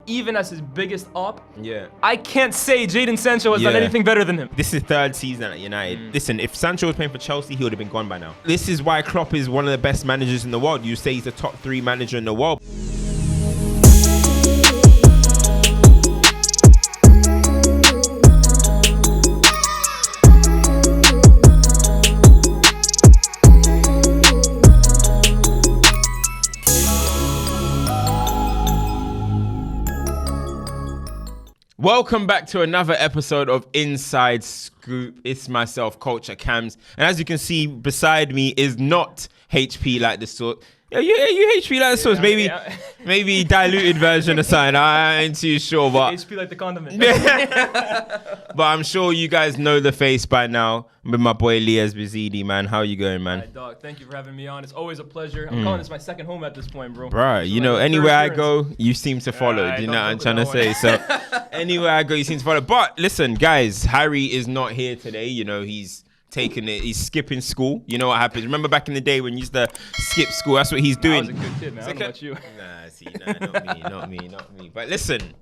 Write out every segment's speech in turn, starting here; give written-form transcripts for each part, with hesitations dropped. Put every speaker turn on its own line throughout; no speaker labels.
even as his biggest op,
Yeah.
I can't say Jadon Sancho has done anything better than him.
This is his third season at United. Listen, if Sancho was playing for Chelsea, he would have been gone by now. This is why Klopp is one of the best managers in the world. You say he's a top 3 manager in the world. Welcome back to another episode of Inside Scoop. It's myself, Culture Cams. And as you can see, beside me is not HP like the sort. Yeah, you HP like the sauce. Maybe diluted version or something. I ain't too sure, but
HP like the condiment.
But I'm sure you guys know the face by now. I'm with my boy Lias Bizidi, man. How you going, man?
Hi, dog. Thank you for having me on. It's always a pleasure. I'm calling this my second home at this point, bro.
Right, you know, anywhere I go, you seem to follow. Do you know what I'm trying to say? So anywhere I go, you seem to follow. But listen, guys, Harry is not here today. You know, he's skipping school. You know what happens. Remember back in the day when you used to skip school? That's what he's doing.
I was a good kid, man. I don't know about you.
Not me. But listen,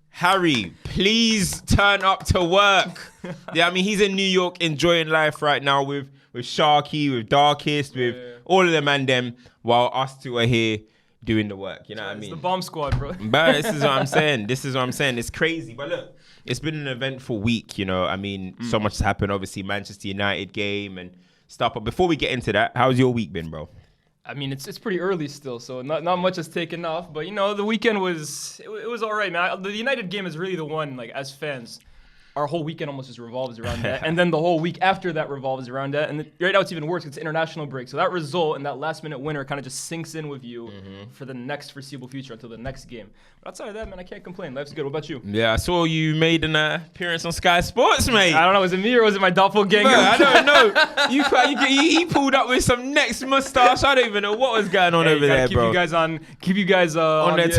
Harry, please turn up to work. Yeah, I mean, he's in New York enjoying life right now with Sharky, with Darkest, with all of them and them, while us two are here doing the work. You know what I mean?
It's the bomb squad, bro.
But this is what I'm saying. It's crazy. But look, it's been an eventful week, you know. I mean, so much has happened. Obviously, Manchester United game and stuff. But before we get into that, how's your week been, bro?
I mean, it's pretty early still, so not much has taken off. But, you know, the weekend was all right, man. The United game is really the one, like, as fans, our whole weekend almost just revolves around that. And then the whole week after that revolves around that. And right now it's even worse. It's international break. So that result and that last-minute winner kind of just sinks in with you for the next foreseeable future until the next game. But outside of that, man, I can't complain. Life's good. What about you?
Yeah, I saw you made an appearance on Sky Sports, mate.
I don't know. Was it me or was it my doppelganger?
Bro, I don't know. He pulled up with some next mustache. I don't even know what was going on over there, bro.
Keep you guys
on their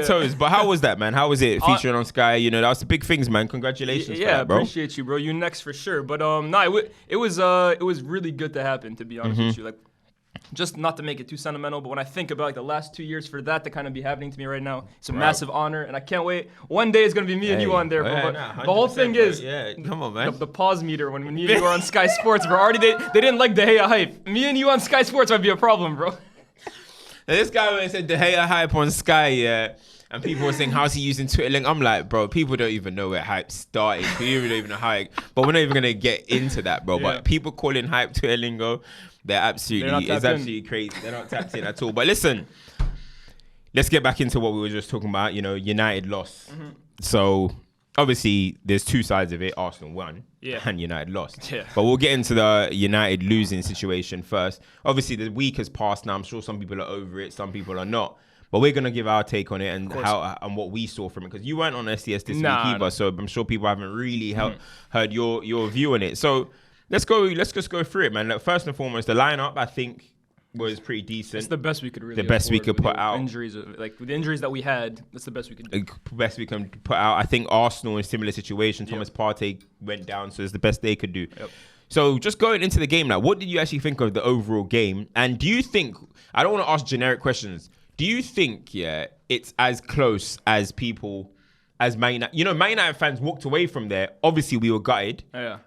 toes. But how was that, man? How was it featuring on Sky? You know, that was the big things, man. Congratulations for that, bro.
Appreciate you, bro. You next for sure. But it was really good to happen, to be honest with you. Like, just not to make it too sentimental, but when I think about like the last 2 years for that to kind of be happening to me right now, it's a massive honor, and I can't wait. One day it's gonna be me and you on there, bro. The whole thing is,
come on, man.
The pause meter when me and you are on Sky Sports, bro. Already they didn't like De Gea hype. Me and you on Sky Sports might be a problem, bro.
Now, this guy when he said De Gea hype on Sky, yeah. And people were saying, how's he using Twitter link? I'm like, bro, people don't even know where hype started. People don't even know how but we're not even going to get into that, bro. But people calling hype Twitter lingo, it's absolutely crazy. They're not tapped in at all. But listen, let's get back into what we were just talking about. You know, United lost. So, obviously, there's two sides of it. Arsenal won and United lost. Yeah. But we'll get into the United losing situation first. Obviously, the week has passed now. I'm sure some people are over it. Some people are not. But we're going to give our take on it and how and what we saw from it. Because you weren't on SDS this week either, so I'm sure people haven't really heard your view on it. So let's just go through it, man. Like, first and foremost, the lineup, I think, was pretty decent.
It's the best we could really
put out.
Injuries, like with the injuries that we had, that's the best we could do.
Best we can put out. I think Arsenal in a similar situation. Thomas Partey went down, so it's the best they could do. Yep. So just going into the game now, what did you actually think of the overall game? And do you think, I don't want to ask generic questions, do you think, it's as close as Man United? You know, Man United fans walked away from there. Obviously, we were gutted.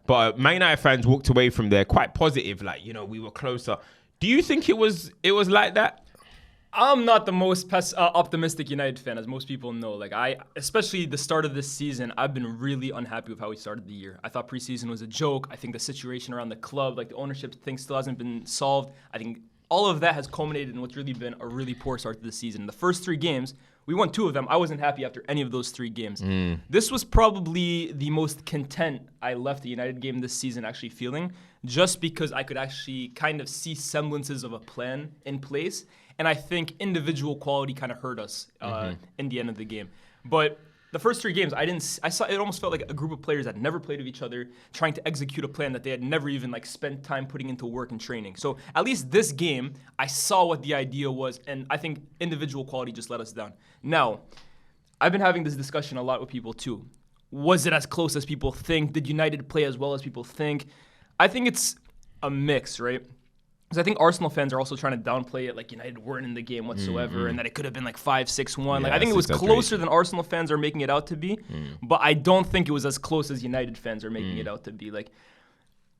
But Man United fans walked away from there quite positive. Like, you know, we were closer. Do you think it was like that?
I'm not the most optimistic United fan, as most people know. Like, especially the start of this season, I've been really unhappy with how we started the year. I thought preseason was a joke. I think the situation around the club, like the ownership thing, still hasn't been solved. I think all of that has culminated in what's really been a really poor start to the season. The first 3 games, we won 2 of them. I wasn't happy after any of those 3 games. This was probably the most content I left the United game this season actually feeling, just because I could actually kind of see semblances of a plan in place. And I think individual quality kind of hurt us in the end of the game. But the first 3 games, I saw it almost felt like a group of players that never played with each other, trying to execute a plan that they had never even like spent time putting into work and training. So at least this game, I saw what the idea was, and I think individual quality just let us down. Now, I've been having this discussion a lot with people too. Was it as close as people think? Did United play as well as people think? I think it's a mix, right? because I think Arsenal fans are also trying to downplay it, like United weren't in the game whatsoever, and that it could have been like 5-6-1. Like I think it was closer than Arsenal fans are making it out to be, but I don't think it was as close as United fans are making it out to be. Like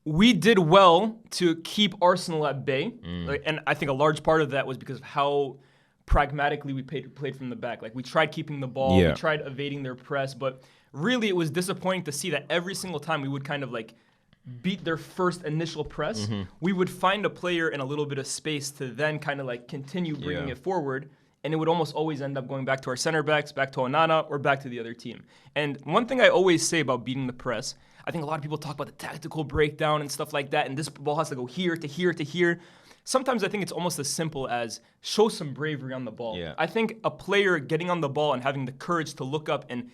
we did well to keep Arsenal at bay, like, and I think a large part of that was because of how pragmatically we played from the back. Like we tried keeping the ball, we tried evading their press, but really it was disappointing to see that every single time we would kind of like beat their first initial press, we would find a player in a little bit of space to then kind of like continue bringing it forward, and it would almost always end up going back to our center backs, back to Onana, or back to the other team. And one thing I always say about beating the press, I think a lot of people talk about the tactical breakdown and stuff like that, and this ball has to go here to here to here. Sometimes I think it's almost as simple as show some bravery on the ball.
Yeah.
I think a player getting on the ball and having the courage to look up and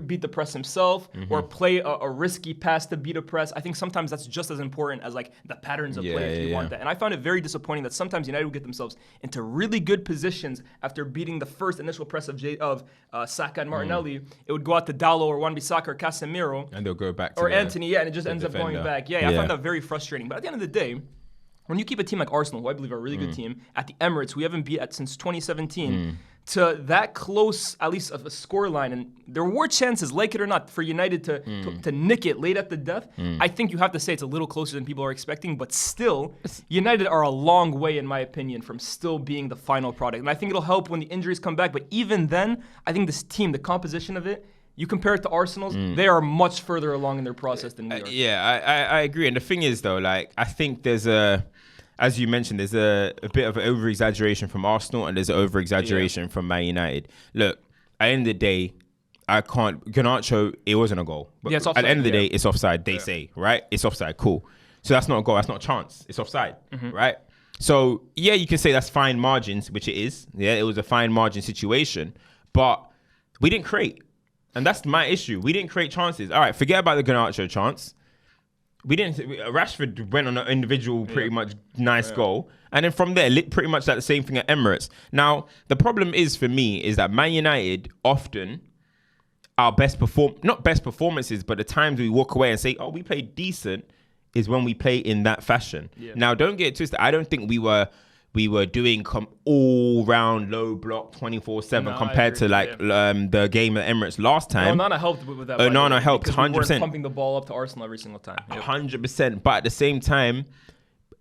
beat the press himself, or play a risky pass to beat a press. I think sometimes that's just as important as like the patterns of play if you want that. And I found it very disappointing that sometimes United would get themselves into really good positions after beating the first initial press of Saka and Martinelli. It would go out to Dalot or Wan-Bissaka or Casemiro.
And they'll go back to
Anthony, and it just ends up going back. I found that very frustrating. But at the end of the day, when you keep a team like Arsenal, who I believe are a really good team, at the Emirates, we haven't beat since 2017, to that close, at least of a scoreline, and there were chances, like it or not, for United to nick it late at the death. I think you have to say it's a little closer than people are expecting, but still, United are a long way, in my opinion, from still being the final product. And I think it'll help when the injuries come back, but even then, I think this team, the composition of it, you compare it to Arsenal's, they are much further along in their process than we are.
I agree. And the thing is, though, like, I think there's as you mentioned, there's a bit of an over-exaggeration from Arsenal and there's an over-exaggeration from Man United. Look, at the end of the day, Garnacho, it wasn't a goal. But
it's offside,
at the end of the day, it's offside, they say, right? It's offside, cool. So that's not a goal, that's not a chance. It's offside, right? So, yeah, you can say that's fine margins, which it is. Yeah, it was a fine margin situation. But we didn't create. And that's my issue. We didn't create chances. All right, forget about the Garnacho chance. We didn't. Rashford went on an individual pretty much nice goal. And then from there, pretty much like the same thing at Emirates. Now, the problem is for me is that Man United often, our not best performances, but the times we walk away and say, oh, we played decent, is when we play in that fashion. Yeah. Now, don't get it twisted. I don't think we were doing all-round low block 24/7 compared to the game at Emirates last time.
Onana helped with that.
Onana helped 100%.
We weren't pumping the ball up to Arsenal every single time.
100%. But at the same time,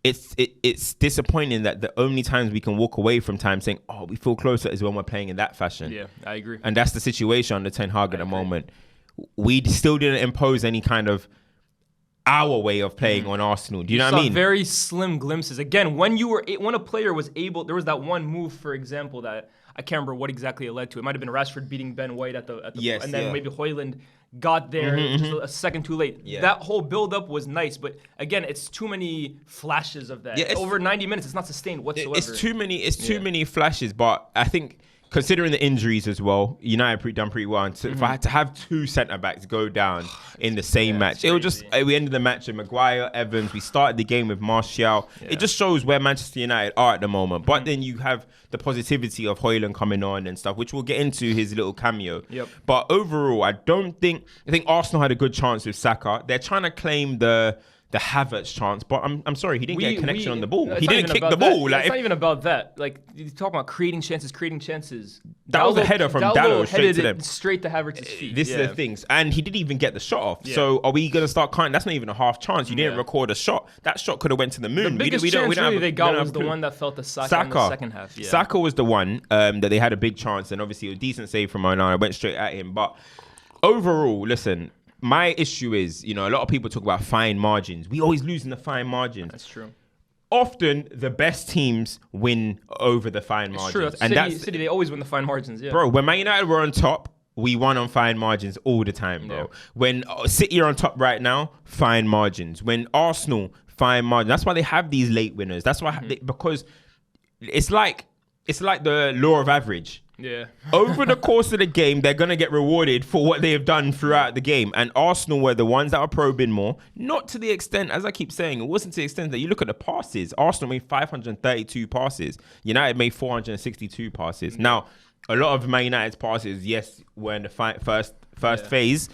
it's disappointing that the only times we can walk away from time saying, oh, we feel closer is when we're playing in that fashion.
Yeah, I agree.
And that's the situation under Ten Hag at the moment. We still didn't impose any kind of our way of playing on Arsenal. Do you know what I mean?
Very slim glimpses. Again, when a player was able, there was that one move, for example, that I can't remember what exactly it led to. It might have been Rashford beating Ben White at the and then maybe Højlund got there just a second too late. Yeah. That whole build-up was nice, but again, it's too many flashes of that. Yeah, over 90 minutes, it's not sustained whatsoever.
It's too many flashes, but I think considering the injuries as well, United done pretty well. And if I had to have two centre-backs go down in the same match, it was just, we ended the match with Maguire, Evans. We started the game with Martial. Yeah. It just shows where Manchester United are at the moment. But then you have the positivity of Højlund coming on and stuff, which we'll get into his little cameo.
Yep.
But overall, I think Arsenal had a good chance with Saka. They're trying to claim the Havertz chance, but I'm sorry, he didn't get a connection on the ball. He didn't kick the ball.
It's not even about that. Like, you talk about creating chances.
That was a header from Dalot straight to them.
Straight to Havertz's feet.
This is the things. And he didn't even get the shot off. Yeah. So are we going to start counting? That's not even a half chance. You didn't record a shot. That shot could have went to the moon.
The biggest chance they got was the one that fell to Saka in the second half. Yeah.
Saka was the one that they had a big chance, and obviously a decent save from Onana. Went straight at him. But overall, listen, my issue is, a lot of people talk about fine margins. We always lose in the fine margins.
That's true.
Often, the best teams win over the fine margins.
True. City, they always win the fine margins, yeah.
Bro, when Man United were on top, we won on fine margins all the time, bro. Yeah. When City are on top right now, fine margins. When Arsenal, fine margins. That's why they have these late winners. That's why, because it's like the law of average.
Yeah.
Over the course of the game, they're going to get rewarded for what they have done throughout the game. And Arsenal were the ones that were probing more. Not to the extent, as I keep saying, it wasn't to the extent that you look at the passes. Arsenal made 532 passes. United made 462 passes. Now, a lot of Man United's passes, yes, were in the first phase.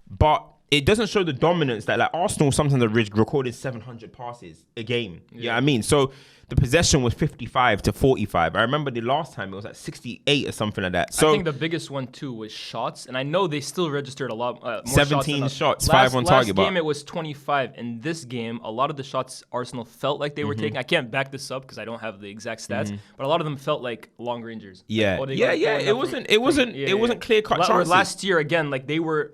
But it doesn't show the dominance that like Arsenal sometimes are recorded 700 passes a game. Yeah. You know what I mean? So the possession was 55 to 45. I remember the last time it was at 68 or something like that. So
I think the biggest one too was shots, and I know they still registered a lot more
17 shots,
last,
5 on target.
Last game it was 25. In this game, a lot of the shots Arsenal felt like they were taking. I can't back this up because I don't have the exact stats, but a lot of them felt like long rangers.
Yeah,
Like,
It wasn't clear cut chances.
Last year again, like they were.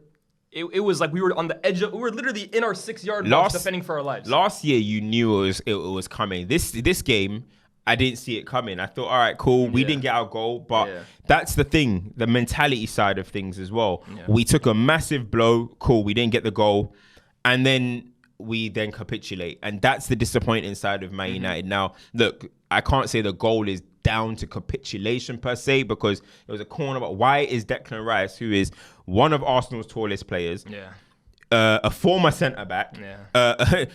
It was like we were on the edge of. We were literally in our 6-yard box defending for our lives.
Last year, you knew it was coming. This game, I didn't see it coming. I thought, all right, cool. We didn't get our goal, but that's the thing, the mentality side of things as well. Yeah. We took a massive blow. Cool, we didn't get the goal, and then we capitulate, and that's the disappointing side of Man United. Now, look, I can't say the goal is down to capitulation per se because it was a corner. But why is Declan Rice, who is one of Arsenal's tallest players, a former centre back,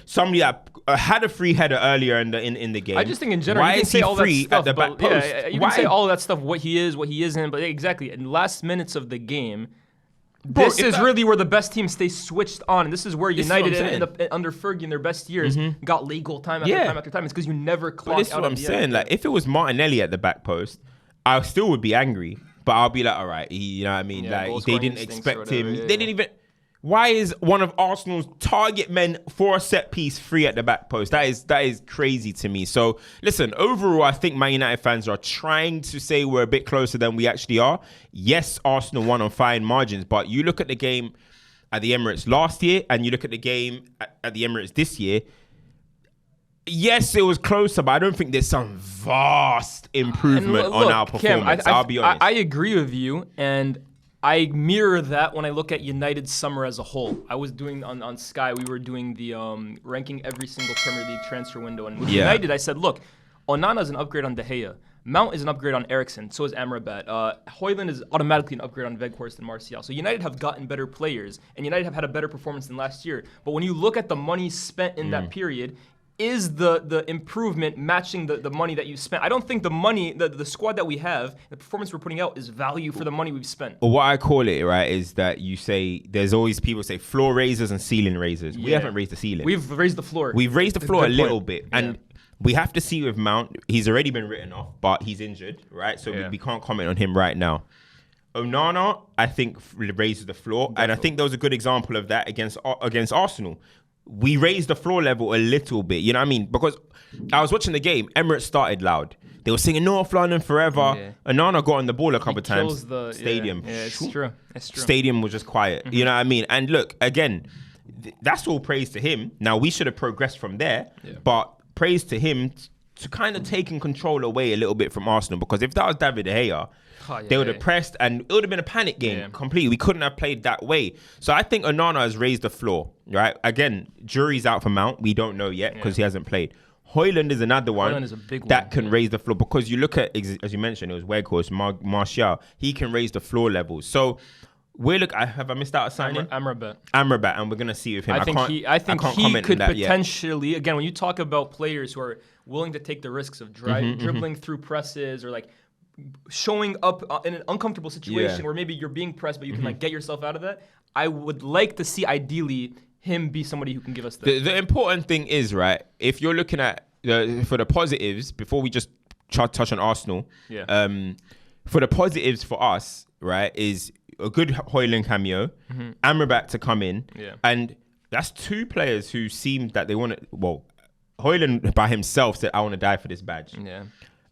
somebody that had a free header earlier in the game?
I just think in general,
why
you can
is
say
he
all
free
that stuff,
at the back post?
You can say all that stuff, what he is, what he isn't, but exactly in the last minutes of the game.
Bro,
this is really where the best teams stay switched on. And this is where United, under Fergie in their best years, got legal time after time after time. It's because you never clock out.
This is what I'm saying. Like, if it was Martinelli at the back post, I still would be angry. But I'll be like, all right, you know what I mean?
Yeah,
like, they didn't expect him. They didn't even... Why is one of Arsenal's target men for a set piece free at the back post? That is crazy to me. So, listen, overall, I think Man United fans are trying to say we're a bit closer than we actually are. Yes, Arsenal won on fine margins, but you look at the game at the Emirates last year and you look at the game at the Emirates this year, yes, it was closer, but I don't think there's some vast improvement on our performance.
Cam,
I'll be honest.
I agree with you, and I mirror that when I look at United's summer as a whole. I was doing on Sky, we were doing the ranking every single Premier League transfer window. And with United, I said, look, Onana is an upgrade on De Gea. Mount is an upgrade on Eriksen. So is Amrabat. Højlund is automatically an upgrade on Weghorst and Martial. So United have gotten better players, and United have had a better performance than last year. But when you look at the money spent in that period, is the improvement matching the money that you spent? I don't think the money, the squad that we have, the performance we're putting out is value for the money we've spent.
Well, what I call it, right, is that you say, there's always people say floor raisers and ceiling raisers. We haven't raised the ceiling.
We've raised the floor.
We've raised the floor a little bit. And we have to see with Mount, he's already been written off, but he's injured, right? So we can't comment on him right now. Onana, I think, raises the floor. Definitely. And I think there was a good example of that against Arsenal. We raised the floor level a little bit, you know what I mean? Because I was watching the game, Emirates started loud. They were singing North London forever. Yeah. Onana got on the ball a couple of times. Stadium.
Yeah, it's true. It's true.
Stadium was just quiet. You know what I mean? And look, again, that's all praise to him. Now, we should have progressed from there, but praise to him to kind of taking control away a little bit from Arsenal, because if that was David De Gea, they would have pressed and it would have been a panic game completely. We couldn't have played that way. So I think Onana has raised the floor, right? Again, jury's out for Mount. We don't know yet because he hasn't played. Højlund is another one that can raise the floor, because you look at, as you mentioned, it was Weghorst, Martial. He can raise the floor levels. So have I missed out a signing?
Amrabat,
and we're gonna see with him.
I think he could potentially, again, when you talk about players who are willing to take the risks of dribbling through presses, or like showing up in an uncomfortable situation where maybe you're being pressed, but you can like get yourself out of that. I would like to see, ideally, him be somebody who can give us
the important thing is, right, if you're looking at for the positives, before we just touch on Arsenal, for the positives for us, right, is a good Højlund cameo, Amrabat to come in, and that's two players who seemed that they want to. Well, Højlund by himself said, "I want to die for this badge."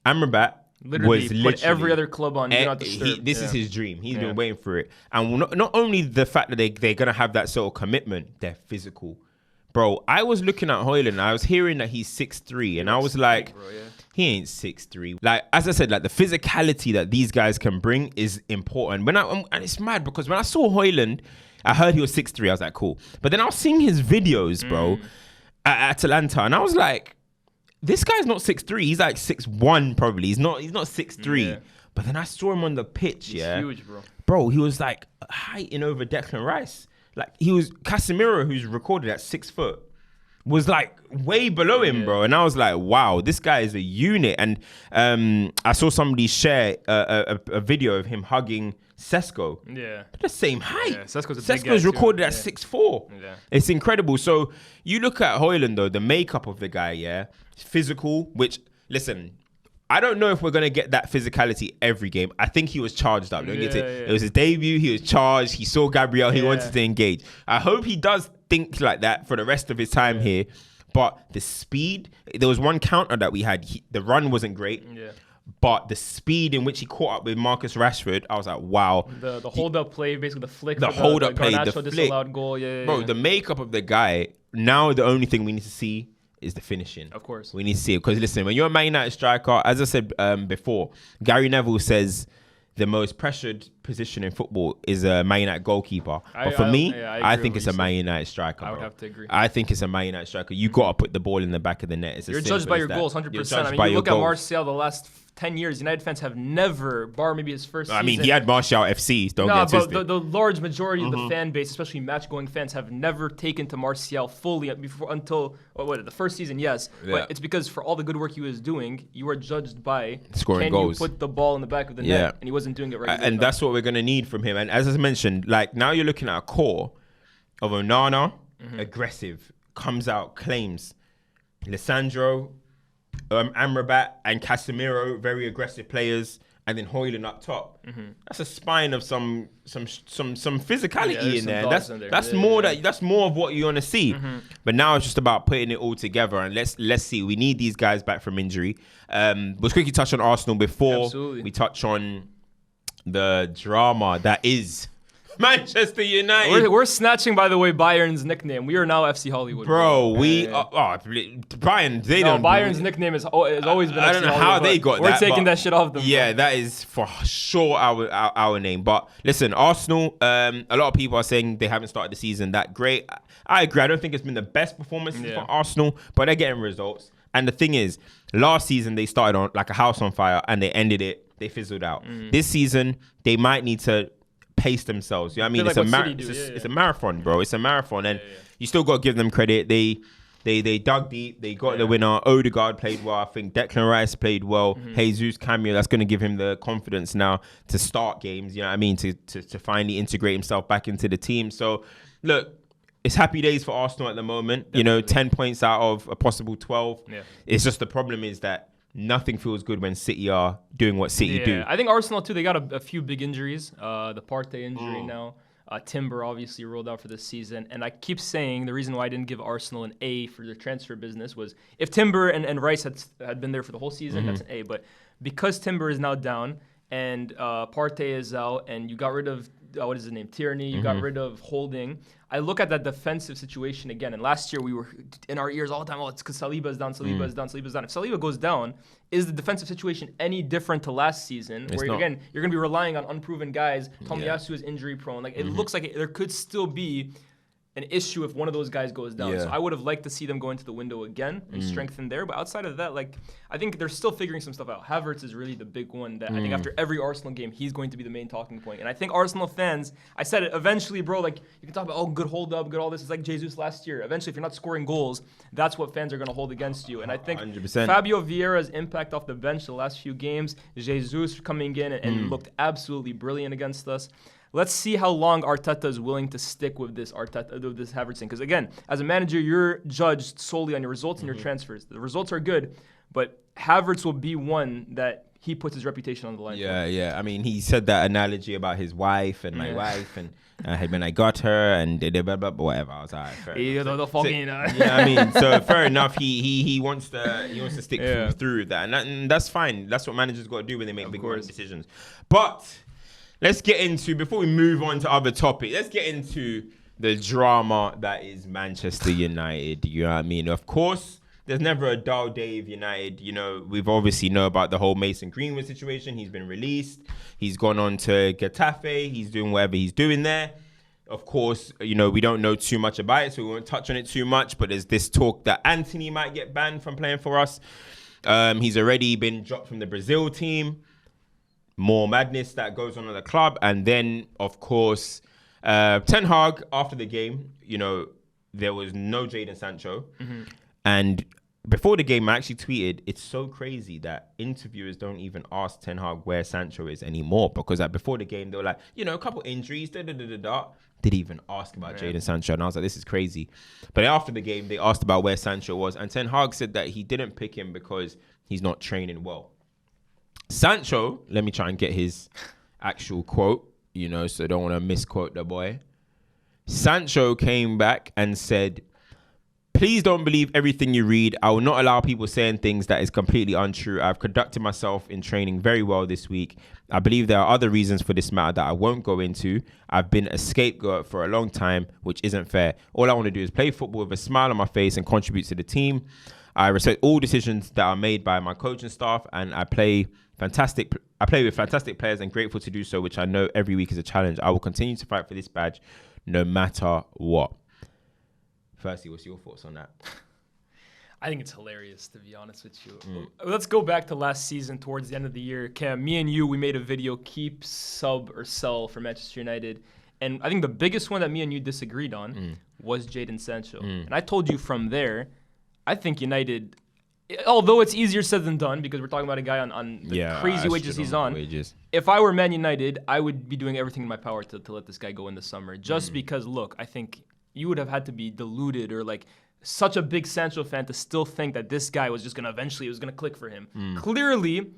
Amrabat literally
put every other club on.
This is his dream. He's been waiting for it, and not only the fact that they're gonna have that sort of commitment, they're physical. Bro, I was looking at Højlund, I was hearing that he's 6'3", and I was like, he ain't 6'3". Like, as I said, like the physicality that these guys can bring is important. And it's mad because when I saw Højlund, I heard he was 6'3". I was like, cool. But then I was seeing his videos, bro, at Atalanta, and I was like, this guy's not 6'3". He's like 6'1", probably. He's not 6'3". Yeah. But then I saw him on the pitch. He's
huge, bro.
Bro, he was like heighting over Declan Rice. Like, he was Casemiro, who's recorded at 6 foot. was like way below him, bro. And I was like, wow, this guy is a unit. And I saw somebody share a video of him hugging Sesko.
Yeah.
The same height.
Yeah,
Sesko's recorded at 6'4".
Yeah.
It's incredible. So you look at Højlund, though, the makeup of the guy, yeah, physical, which, listen, I don't know if we're going to get that physicality every game. I think he was charged up. It was his debut. He was charged. He saw Gabriel. He wanted to engage. I hope he does think like that for the rest of his time here. But the speed, there was one counter that we had. The run wasn't great. Yeah. But the speed in which he caught up with Marcus Rashford, I was like, wow.
The hold-up play, basically the flick.
The hold-up play, the flick.
Disallowed goal.
Bro, the makeup of the guy, now the only thing we need to see is the finishing.
Of course.
We need to see it. Because listen, when you're a Man United striker, as I said before, Gary Neville says the most pressured position in football is a Man United goalkeeper. But for me, I think it's a Man United striker.
I would have to agree.
I think it's a Man United striker. You got to put the ball in the back of the net.
You're judged by your goals, 100%. I mean, you look at Martial the last 10 years, United fans have never, bar maybe his first season.
I mean, he had Martial FC. Don't get twisted.
But the large majority of the fan base, especially match-going fans, have never taken to Martial fully until the first season, yes. Yeah. But it's because for all the good work he was doing, you were judged by
scoring goals.
You put the ball in the back of the net, and he wasn't doing it right.
And that's what we're going to need from him. And as I mentioned, like now you're looking at a core of Onana, aggressive, comes out, claims. Lissandro, Amrabat and Casemiro, very aggressive players, and then Højlund up top. That's a spine of some physicality in there. That's more of what you want to see. But now it's just about putting it all together, and let's see. We need these guys back from injury. Let's quickly touch on Arsenal before we touch on the drama that is Manchester United.
We're snatching, by the way, Bayern's nickname. We are now FC Hollywood.
Bro, Bayern, they don't.
Bayern's nickname has always been FC Hollywood. I don't know how
they got that.
We're taking that shit off them.
Yeah, that is for sure our name. But listen, Arsenal, a lot of people are saying they haven't started the season that great. I agree. I don't think it's been the best performance from Arsenal, but they're getting results. And the thing is, last season they started on like a house on fire and they ended it. They fizzled out. This season, they might need to pace themselves. You know what I mean? It's a marathon, bro. It's a marathon, and you still got to give them credit. They dug deep. They got the winner. Odegaard played well. I think Declan Rice played well. Jesus cameo. That's going to give him the confidence now to start games. You know what I mean? To finally integrate himself back into the team. So look, it's happy days for Arsenal at the moment. Definitely. You know, 10 points out of a possible 12. Yeah. It's just the problem is that nothing feels good when City are doing what City do.
I think Arsenal, too, they got a few big injuries. The Partey injury now. Timber obviously rolled out for this season. And I keep saying the reason why I didn't give Arsenal an A for their transfer business was if Timber and Rice had been there for the whole season, that's an A. But because Timber is now down and Partey is out and you got rid of, what is his name, Tierney, you got rid of Holding, I look at that defensive situation again. And last year we were in our ears all the time, it's because Saliba's down, Saliba's down. If Saliba goes down, is the defensive situation any different to last season? Again, you're going to be relying on unproven guys. Tomiyasu is injury prone. Like it looks like there could still be an issue if one of those guys goes down. So I would have liked to see them go into the window again and strengthen there. But outside of that, like I think they're still figuring some stuff out. Havertz is really the big one that I think after every Arsenal game, he's going to be the main talking point. And I think Arsenal fans, I said it, eventually, bro, like you can talk about, good hold up, good all this. It's like Jesus last year. Eventually, if you're not scoring goals, that's what fans are going to hold against you. And I think
100%.
Fabio Vieira's impact off the bench the last few games, Jesus coming in and looked absolutely brilliant against us. Let's see how long Arteta is willing to stick with this Havertz thing. Because again, as a manager, you're judged solely on your results and your transfers. The results are good, but Havertz will be one that he puts his reputation on the line.
Yeah. I mean, he said that analogy about his wife and my wife and when I got her and blah, blah, blah, whatever. I was like, fair enough. I mean, so fair enough. He wants to stick through with that, and that's fine. That's what managers got to do when they make big decisions. But let's get into, before we move on to other topics, let's get into the drama that is Manchester United. You know what I mean? Of course, there's never a dull day of United. You know, we've obviously know about the whole Mason Greenwood situation. He's been released. He's gone on to Getafe. He's doing whatever he's doing there. Of course, you know, we don't know too much about it, so we won't touch on it too much. But there's this talk that Anthony might get banned from playing for us. He's already been dropped from the Brazil team. More madness that goes on at the club. And then, of course, Ten Hag, after the game, you know, there was no Jadon Sancho. And before the game, I actually tweeted, it's so crazy that interviewers don't even ask Ten Hag where Sancho is anymore. Because like before the game, they were like, you know, a couple injuries, Didn't even ask about Jadon Sancho. And I was like, this is crazy. But after the game, they asked about where Sancho was. And Ten Hag said that he didn't pick him because he's not training well. Sancho, let me try and get his actual quote, you know, so I don't want to misquote the boy. Sancho came back and said, please don't believe everything you read. I will not allow people saying things that is completely untrue. I've conducted myself in training very well this week. I believe there are other reasons for this matter that I won't go into. I've been a scapegoat for a long time, which isn't fair. All I want to do is play football with a smile on my face and contribute to the team. I respect all decisions that are made by my coaching staff, and I play with fantastic players and grateful to do so, which I know every week is a challenge. I will continue to fight for this badge no matter what. Firstly, what's your thoughts on that?
I think it's hilarious, to be honest with you. Let's go back to last season towards the end of the year. Cam, me and you, we made a video, keep, sub, or sell for Manchester United. And I think the biggest one that me and you disagreed on was Jadon Sancho. And I told you from there, I think United, although it's easier said than done because we're talking about a guy on the crazy wages he's on. If I were Man United, I would be doing everything in my power to let this guy go in the summer. Just because, look, I think you would have had to be deluded or like such a big Sancho fan to still think that this guy was just going to eventually, it was going to click for him. Clearly,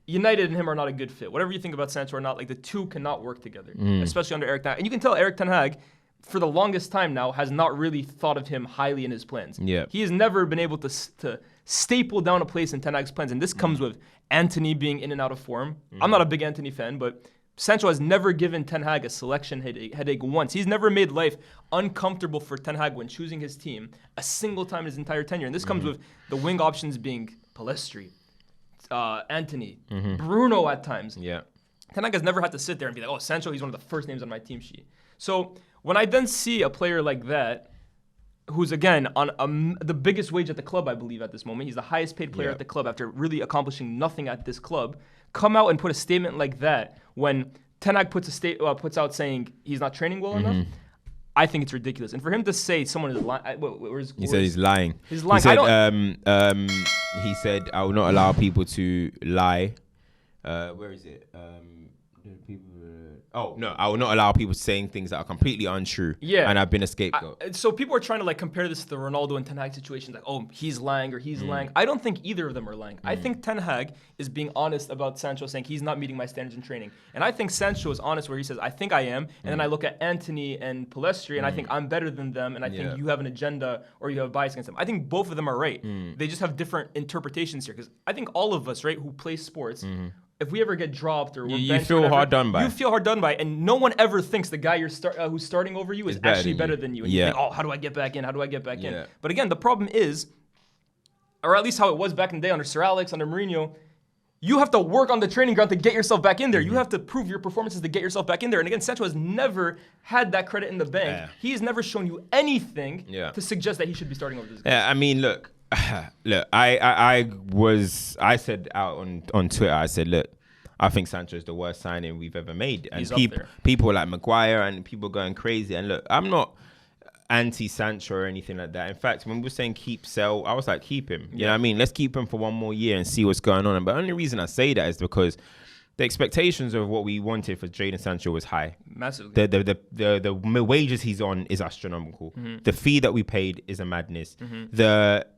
United and him are not a good fit. Whatever you think about Sancho or not, like the two cannot work together, especially under Eric Ten Hag. And you can tell Eric Ten Hag, for the longest time now, has not really thought of him highly in his plans.
Yeah.
He has never been able to staple down a place in Ten Hag's plans. And this comes with Antony being in and out of form. I'm not a big Antony fan, but Sancho has never given Ten Hag a selection headache once. He's never made life uncomfortable for Ten Hag when choosing his team a single time in his entire tenure. And this comes with the wing options being Pellistri, Antony, Bruno at times.
Yeah.
Ten Hag has never had to sit there and be like, oh, Sancho, he's one of the first names on my team sheet. So when I then see a player like that, who's, again, on the biggest wage at the club, I believe, at this moment, he's the highest paid player at the club after really accomplishing nothing at this club, come out and put a statement like that when Ten Hag puts out saying he's not training well enough, I think it's ridiculous. And for him to say someone is lying,
he said he's lying.
He's lying.
He said, I will not allow people to lie. Where is it? I will not allow people saying things that are completely untrue. Yeah. And I've been a scapegoat.
So people are trying to like compare this to the Ronaldo and Ten Hag situation, like, oh, he's lying or he's lying. I don't think either of them are lying. I think Ten Hag is being honest about Sancho, saying he's not meeting my standards in training. And I think Sancho is honest where he says, I think I am. And then I look at Antony and Pellistri and I think I'm better than them. And I think you have an agenda or you have a bias against them. I think both of them are right. They just have different interpretations here. Because I think all of us, right, who play sports, if we ever get dropped or
you feel hard done by.
You feel hard done by, and no one ever thinks the guy who's starting over you is actually better than you. And you think, oh, how do I get back in? How do I get back in? But again, the problem is, or at least how it was back in the day under Sir Alex, under Mourinho, you have to work on the training ground to get yourself back in there. You have to prove your performances to get yourself back in there. And again, Sancho has never had that credit in the bank. He has never shown you anything to suggest that he should be starting over this guy.
Yeah, I mean, look, I said out on Twitter, I said, look, I think Sancho is the worst signing we've ever made. And people like Maguire and people going crazy. And look, I'm not anti-Sancho or anything like that. In fact, when we were saying keep, sell, I was like, keep him. You know what I mean? Let's keep him for one more year and see what's going on. But the only reason I say that is because the expectations of what we wanted for Jadon Sancho was high.
Massively.
The wages he's on is astronomical. The fee that we paid is a madness.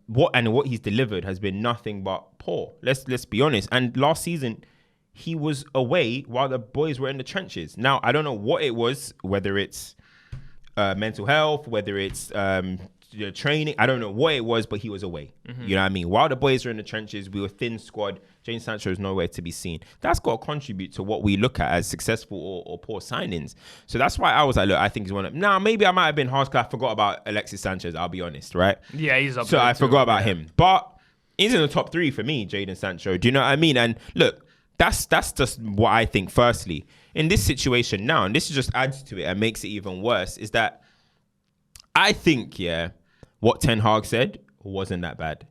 What he's delivered has been nothing but poor. Let's be honest. And last season, he was away while the boys were in the trenches. Now, I don't know what it was, whether it's mental health, whether it's training. I don't know what it was, but he was away. You know what I mean? While the boys were in the trenches, we were a thin squad. Jadon Sancho is nowhere to be seen. That's got to contribute to what we look at as successful or poor signings. So that's why I was like, look, I think he's one of them. Now, maybe I might have been harsh because I forgot about Alexis Sanchez, I'll be honest, right?
Yeah, he's up
so
there
I
too.
forgot about him. But he's in the top 3 for me, Jadon Sancho. Do you know what I mean? And look, that's just what I think. Firstly, in this situation now, and this just adds to it and makes it even worse, is that I think, what Ten Hag said wasn't that bad.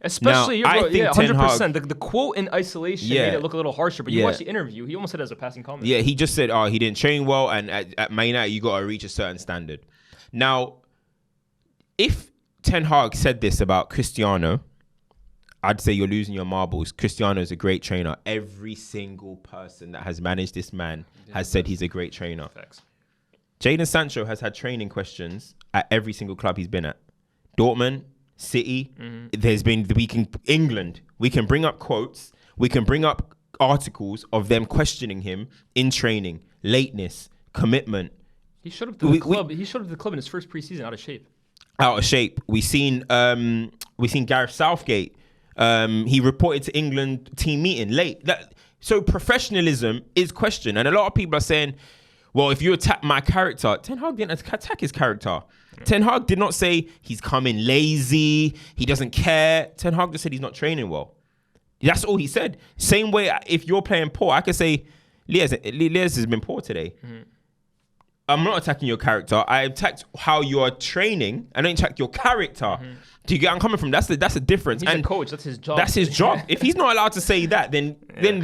Especially, now, 100%. The quote in isolation made it look a little harsher, but you watch the interview, he almost said it as a passing comment.
Yeah, he just said, he didn't train well, and at Man United, you got to reach a certain standard. Now, if Ten Hag said this about Cristiano, I'd say you're losing your marbles. Cristiano is a great trainer. Every single person that has managed this man has said he's a great trainer.
Facts.
Jadon Sancho has had training questions at every single club he's been at. Dortmund, City, England. We can bring up quotes. We can bring up articles of them questioning him in training, lateness, commitment.
He showed up to the club. He showed up to the club in his first preseason out of shape.
Out of shape. We seen Gareth Southgate. He reported to England team meeting late. So professionalism is questioned, and a lot of people are saying, well, if you attack my character, Ten Hag didn't attack his character. Ten Hag did not say he's coming lazy, he doesn't care. Ten Hag just said he's not training well. That's all he said. Same way, if you're playing poor, I could say, Lies has been poor today. Mm-hmm. I'm not attacking your character. I attacked how you are training. I don't attack your character. Mm-hmm. Do you get where I'm coming from? That's a difference.
He's a coach. That's his job.
That's his job. If he's not allowed to say that, then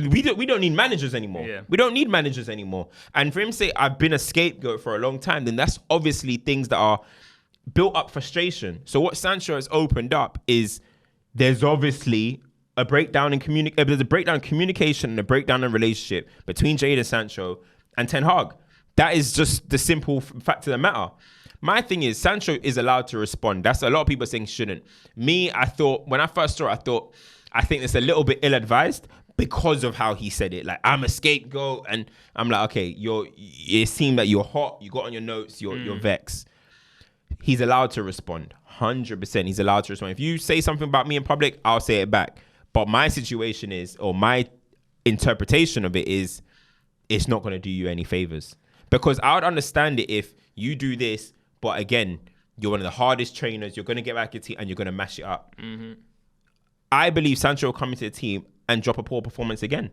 we don't need managers anymore. Yeah. We don't need managers anymore. And for him to say, I've been a scapegoat for a long time, then that's obviously things that are built up frustration. So what Sancho has opened up is there's obviously a breakdown in communication and a breakdown in relationship between Jadon Sancho and Ten Hag. That is just the simple fact of the matter. My thing is, Sancho is allowed to respond. That's a lot of people saying shouldn't. Me, I thought, when I first saw it, I think it's a little bit ill-advised because of how he said it. Like, I'm a scapegoat. And I'm like, okay, it seemed that you're hot. You got on your notes. You're vexed. He's allowed to respond. 100%. He's allowed to respond. If you say something about me in public, I'll say it back. But my situation is, or my interpretation of it is, it's not going to do you any favors. Because I would understand it if you do this, but again, you're one of the hardest trainers. You're going to get back your team and you're going to mash it up. Mm-hmm. I believe Sancho will come into the team and drop a poor performance again.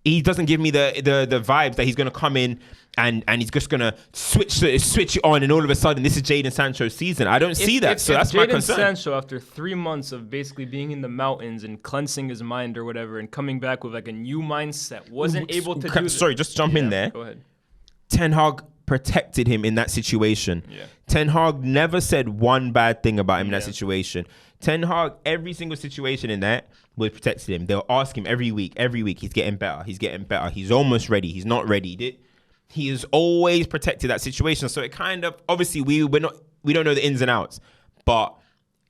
He doesn't give me the vibes that he's going to come in and he's just going to switch it on, and all of a sudden this is Jadon Sancho's season. I don't see that. So that's my concern.
Jadon Sancho, after 3 months of basically being in the mountains and cleansing his mind or whatever and coming back with like a new mindset, wasn't able to do
Sorry, just jump in there.
Go ahead.
Ten Hag protected him in that situation. Yeah. Ten Hag never said one bad thing about him in that situation. Ten Hag, every single situation in that, was protected him. They'll ask him every week, he's getting better, he's almost ready, he's not ready. He has always protected that situation. So it kind of, obviously we don't know the ins and outs, but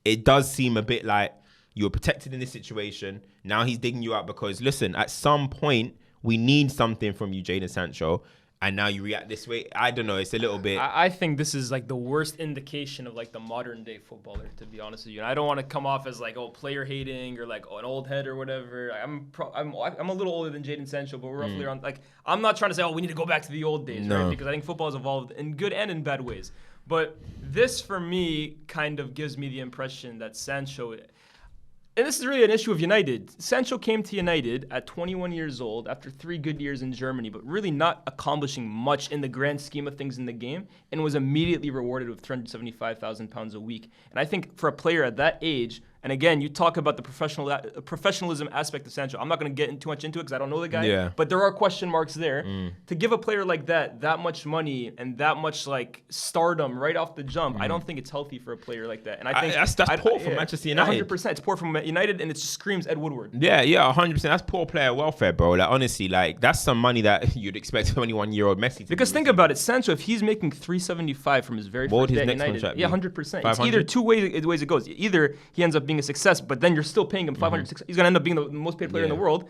it does seem a bit like you were protected in this situation. Now he's digging you out because, listen, at some point we need something from you, Jadon Sancho. And now you react this way. I don't know. It's a little bit.
I think this is like the worst indication of like the modern day footballer, to be honest with you. And I don't want to come off as like, player hating or like an old head or whatever. I'm a little older than Jadon Sancho, but we're roughly around. Like, I'm not trying to say, we need to go back to the old days, right? Because I think football has evolved in good and in bad ways. But this, for me, kind of gives me the impression that Sancho. And this is really an issue of United. Sancho came to United at 21 years old after 3 good years in Germany, but really not accomplishing much in the grand scheme of things in the game, and was immediately rewarded with £375,000 a week. And I think for a player at that age, and again, you talk about the professionalism aspect of Sancho. I'm not going to get too much into it because I don't know the guy, but there are question marks there. To give a player like that much money and that much like stardom right off the jump, I don't think it's healthy for a player like that. And I think
that's poor from Manchester United.
100%, it's poor from United, and it just screams Ed Woodward.
Yeah, 100%. That's poor player welfare, bro. Like, honestly, like, that's some money that you'd expect a 21-year-old Messi to
Because think about it, Sancho, if he's making $375 from his very first day at United, 100%. It's either two ways it goes. Either he ends up being a success, but then you're still paying him $500. He's gonna end up being the most paid player in the world.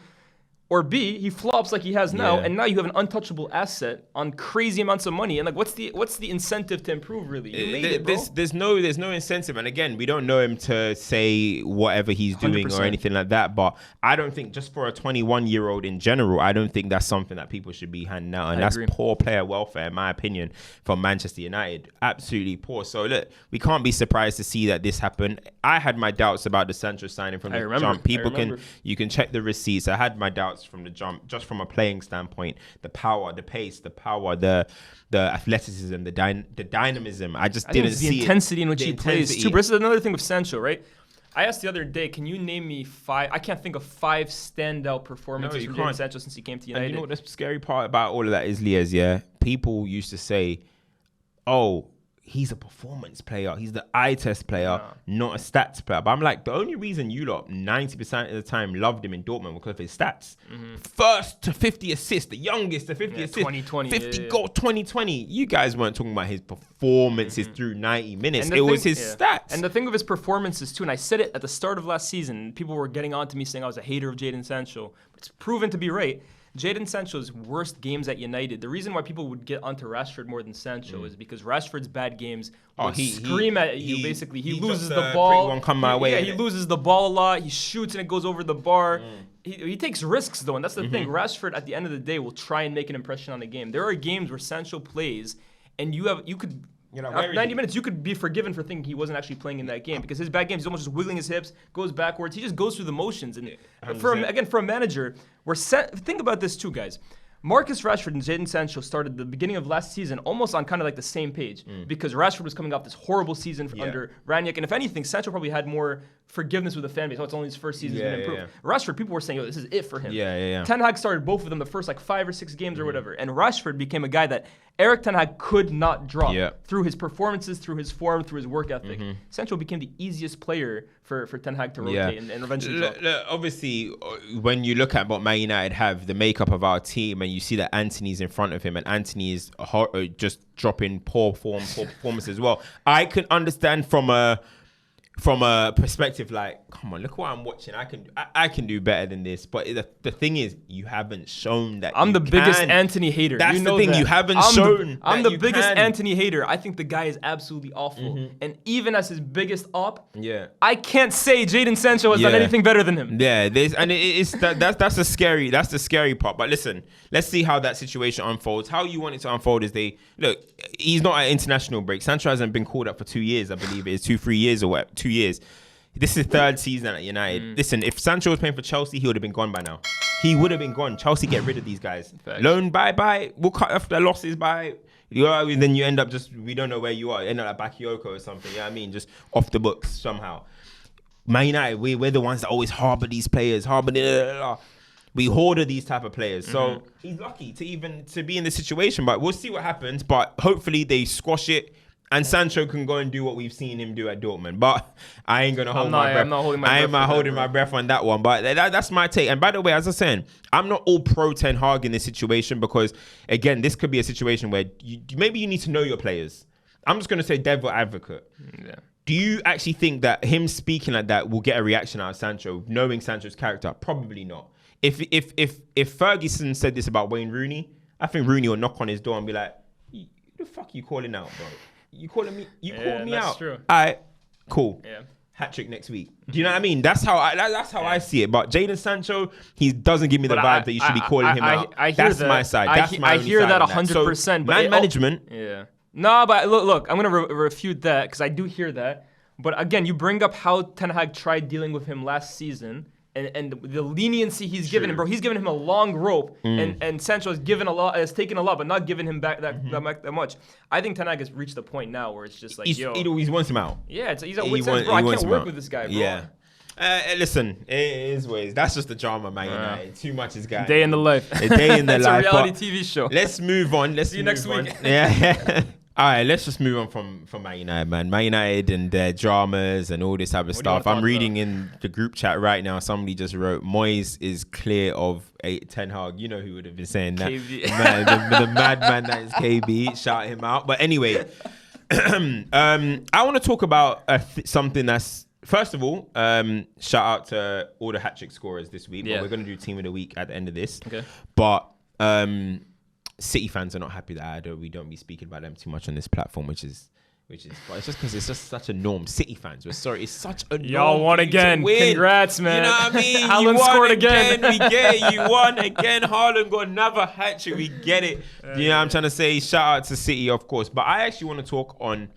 Or B, he flops like he has now, and now you have an untouchable asset on crazy amounts of money. And like, what's the incentive to improve? Really, you made it, bro.
There's no incentive. And again, we don't know him to say whatever he's doing 100%. Or anything like that. But I don't think, just for a 21-year-old in general, I don't think that's something that people should be handing out. And that's poor player welfare, in my opinion, from Manchester United. Absolutely poor. So look, we can't be surprised to see that this happened. I had my doubts about the Sancho signing from the jump. You can check the receipts. I had my doubts from the jump, just from a playing standpoint. The power, the pace, the athleticism, the dynamism. I didn't see
the intensity in which he plays too. But this is another thing with Sancho, right? I asked the other day, can you name me 5? I can't think of 5 standout performances from Jadon Sancho since he came to United.
And you know what the scary part about all of that is, Lies? Yeah, people used to say, he's a performance player. He's the eye test player, not a stats player. But I'm like, the only reason you lot 90% of the time loved him in Dortmund because of his stats. First to 50 assists, the youngest to 50 assists.
2020,
50 goal, 2020. You guys weren't talking about his performances through 90 minutes. It was his stats.
And the thing of his performances too, and I said it at the start of last season, people were getting on to me saying I was a hater of Jadon Sancho. But it's proven to be right. Jadon Sancho's worst games at United, the reason why people would get onto Rashford more than Sancho is because Rashford's bad games would scream at you, basically. He loses the ball.
One come my way,
he loses the ball a lot. He shoots and it goes over the bar. He takes risks, though, and that's the thing. Rashford, at the end of the day, will try and make an impression on the game. There are games where Sancho plays, and after 90 minutes, you could be forgiven for thinking he wasn't actually playing in that game because his bad games, he's almost just wiggling his hips, goes backwards. He just goes through the motions. And for a manager, think about this too, guys. Marcus Rashford and Jadon Sancho started the beginning of last season almost on kind of like the same page because Rashford was coming off this horrible season under Ranić. And if anything, Sancho probably had more forgiveness with the fan base. Oh, it's only his first season. He's going to improve. Rashford, people were saying, this is it for him. Ten Hag started both of them the first like 5 or 6 games or whatever. And Rashford became a guy that Erik Ten Hag could not drop through his performances, through his form, through his work ethic. Sancho became the easiest player for Ten Hag to rotate and eventually drop.
Obviously, when you look at what Man United have, the makeup of our team, and you see that Anthony's in front of him, and Anthony is just dropping poor performance as well. I can understand from a perspective like, come on, look what I'm watching. I can do better than this. But the thing is, you haven't shown that.
I'm the biggest Anthony hater.
That's the thing. You haven't shown.
I'm the biggest Anthony hater. I think the guy is absolutely awful. And even as his biggest op, I can't say Jadon Sancho has done anything better than him.
Yeah, that's the scary part. But listen, let's see how that situation unfolds. How you want it to unfold is he's not at international break. Sancho hasn't been called up for 2 years, I believe it is 2-3 years or what. 2 years. This is his 3rd season at United. Listen, if Sancho was playing for Chelsea, he would have been gone by now. He would have been gone. Chelsea get rid of these guys. Loan, bye. We'll cut off the losses by. Then you end up we don't know where you are. You end up like Bakayoko or something. You know what I mean? Just off the books somehow. Man United, we're the ones that always harbour these players. We hoard these type of players. So he's lucky to be in this situation. But we'll see what happens. But hopefully they squash it. And Sancho can go and do what we've seen him do at Dortmund. But I ain't going to hold my breath. I'm not holding my breath on that one. But that's my take. And by the way, as I was saying, I'm not all pro Ten Hag in this situation because, again, this could be a situation where maybe you need to know your players. I'm just going to say devil advocate. Do you actually think that him speaking like that will get a reaction out of Sancho, knowing Sancho's character? Probably not. If Ferguson said this about Wayne Rooney, I think Rooney will knock on his door and be like, "Who the fuck you calling out, bro? You calling me? You called me out.
True.
All right, cool. Hat trick next week. Do you know what I mean? That's how I see it. But Jadon Sancho, he doesn't give me the vibe that you should be calling him out. That's my side.
I hear that 100%.
Man management.
No, but look, I'm gonna refute that because I do hear that. But again, you bring up how Ten Hag tried dealing with him last season. And the leniency he's given him, bro. He's given him a long rope, and Sancho has taken a lot, but not given him back that much. I think Ten Hag has reached the point now where it's just like,
he always wants him out.
Yeah, he's at wit's end, bro. I can't work with this guy, bro.
Yeah. Listen, it is ways. That's just the drama, man. United. Too much is going.
Day in the life.
A day in the life.
It's a reality TV show.
Let's move on. See
you next week.
Yeah. All right, let's just move on from Man United, man. Man United and their dramas and all this type of stuff. I'm reading in the group chat right now. Somebody just wrote, Moyes is clear of Ten Hag. You know who would have been saying that. Man, the madman that is KB. Shout him out. But anyway, I want to talk about something that's, first of all, shout out to all the hat-trick scorers this week. But we're going to do Team of the Week at the end of this.
Okay.
But City fans are not happy that we don't be speaking about them too much on this platform, which is, but it's just because it's just such a norm. City fans, we're sorry, it's such a norm.
Y'all won again. Congrats, man.
You know what I mean?
Haaland scored again.
We get it. You won again. Haaland got another hat trick. We get it. You know what I'm trying to say? Shout out to City, of course. But I actually want to talk on,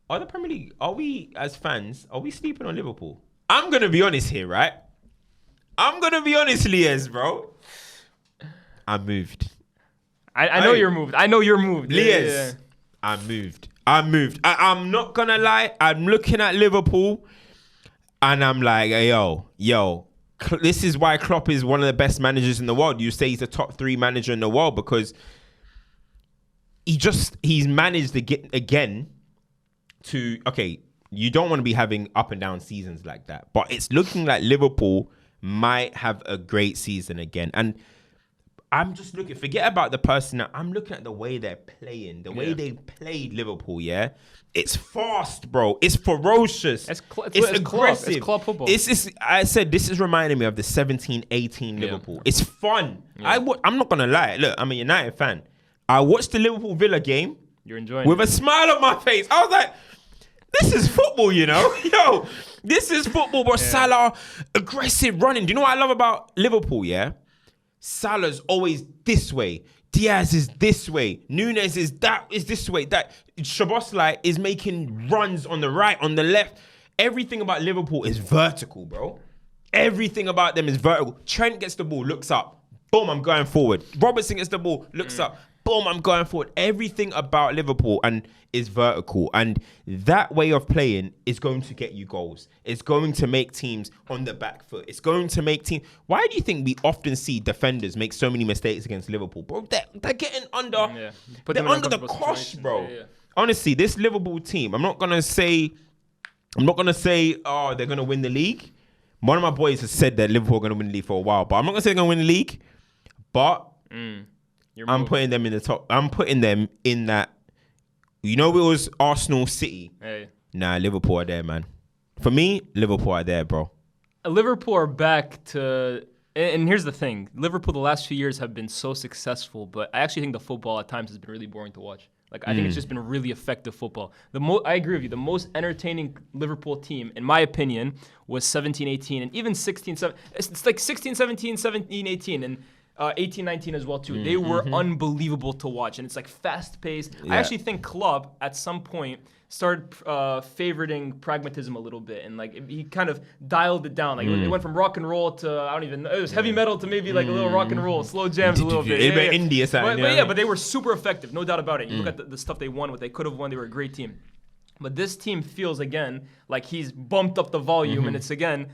the Premier League, are we, as fans, sleeping on Liverpool? I'm going to be honest here, right? I'm going to be honest, Lies, bro. I'm moved.
I know you're moved.
Lies,
yeah.
I'm moved. I'm not gonna lie. I'm looking at Liverpool, and I'm like, yo, this is why Klopp is one of the best managers in the world. You say he's the top 3 manager in the world because he's managed to get again to, okay, you don't want to be having up and down seasons like that, but it's looking like Liverpool might have a great season again. And I'm just looking, forget about the person. I'm looking at the way they're playing, the way they played Liverpool, yeah? It's fast, bro. It's ferocious. It's aggressive.
It's club football.
I said, this is reminding me of the 17-18 Liverpool. It's fun. I'm not going to lie. Look, I'm a United fan. I watched the Liverpool Villa game.
You're enjoying
with a smile on my face. I was like, this is football, you know? Yo, this is football, bro. Salah, aggressive running. Do you know what I love about Liverpool, yeah? Salah's always this way. Diaz is this way. Nunes is this way. That Szoboszlai is making runs on the right, on the left. Everything about Liverpool is vertical, bro. Everything about them is vertical. Trent gets the ball, looks up. Boom, I'm going forward. Robertson gets the ball, looks up. Boom, I'm going forward. Everything about Liverpool is vertical. And that way of playing is going to get you goals. It's going to make teams on the back foot. It's going to make teams... Why do you think we often see defenders make so many mistakes against Liverpool? Bro, they're getting under... They're under the cosh, bro. Honestly, this Liverpool team, I'm not going to say, oh, they're going to win the league. One of my boys has said that Liverpool are going to win the league for a while. But I'm not going to say they're going to win the league. But... I'm putting them in the top. I'm putting them in that. You know, it was Arsenal, City.
Hey.
Nah, Liverpool are there, man. For me, Liverpool are there, bro.
Liverpool are back to... And here's the thing. Liverpool the last few years have been so successful, but I actually think the football at times has been really boring to watch. Like, I think it's just been really effective football. I agree with you. The most entertaining Liverpool team, in my opinion, was 17-18 and even 16-17. It's like 16-17, 17-18, and 18-19 as well, too. They were unbelievable to watch, and it's like fast-paced. I actually think Klopp, at some point, started favoriting pragmatism a little bit, and like he kind of dialed it down. Like it went from rock and roll to, I don't even know, it was heavy metal to maybe like a little rock and roll, slow jams a little bit.
India side.
But they were super effective, no doubt about it. You look at the stuff they won, what they could have won, they were a great team. But this team feels, again, like he's bumped up the volume, and it's, again,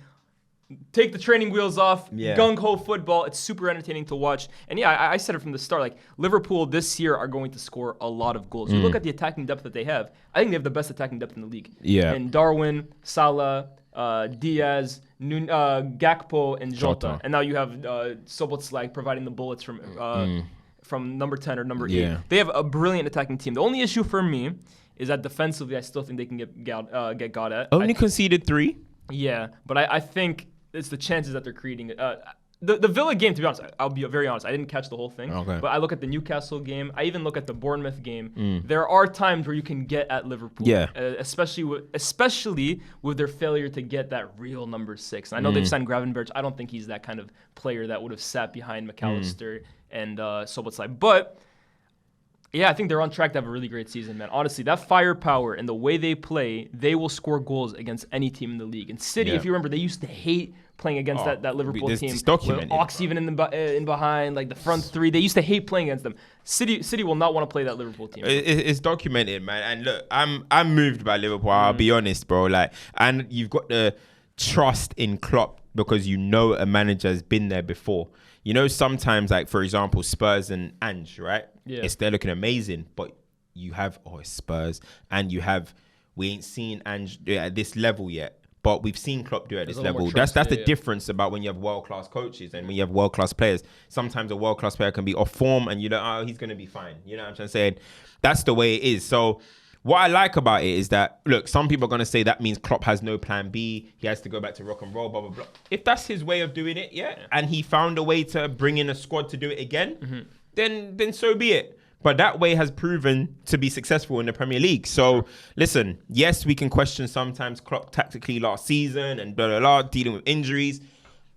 take the training wheels off, gung-ho football. It's super entertaining to watch. And I said it from the start, like Liverpool this year are going to score a lot of goals. You look at the attacking depth that they have, I think they have the best attacking depth in the league.
Yeah.
And Darwin, Salah, Diaz, Gakpo, and Jota. And now you have Szoboszlai providing the bullets from number 10 or number 8. They have a brilliant attacking team. The only issue for me is that defensively, I still think they can get got at.
Only conceded 3?
Yeah, but I think it's the chances that they're creating. The Villa game, to be honest, I'll be very honest, I didn't catch the whole thing.
Okay.
But I look at the Newcastle game. I even look at the Bournemouth game. There are times where you can get at Liverpool.
Yeah.
Especially with their failure to get that real number 6. And I know they've signed Gravenberch. I don't think he's that kind of player that would have sat behind McAllister and Szoboszlai. But... yeah, I think they're on track to have a really great season, man. Honestly, that firepower and the way they play, they will score goals against any team in the league. And City, if you remember, they used to hate playing against that Liverpool team.
It's documented.
With Ox even in behind, like the front three. They used to hate playing against them. City will not want to play that Liverpool team.
It's documented, man. And look, I'm moved by Liverpool. I'll be honest, bro. Like, and you've got the trust in Klopp because you know a manager has been there before. You know, sometimes, like, for example, Spurs and Ange, right?
Yeah.
They're looking amazing, but you have, it's Spurs, and we ain't seen Ange do it at this level yet, but we've seen Klopp do it at this level. That's the difference about when you have world-class coaches and when you have world-class players. Sometimes a world-class player can be off form, and you know, he's going to be fine. You know what I'm trying to say? That's the way it is. So what I like about it is that, look, some people are going to say that means Klopp has no plan B. He has to go back to rock and roll, blah, blah, blah. If that's his way of doing it, and he found a way to bring in a squad to do it again, then so be it. But that way has proven to be successful in the Premier League. So, listen, yes, we can question sometimes Klopp tactically last season and blah, blah, blah, dealing with injuries.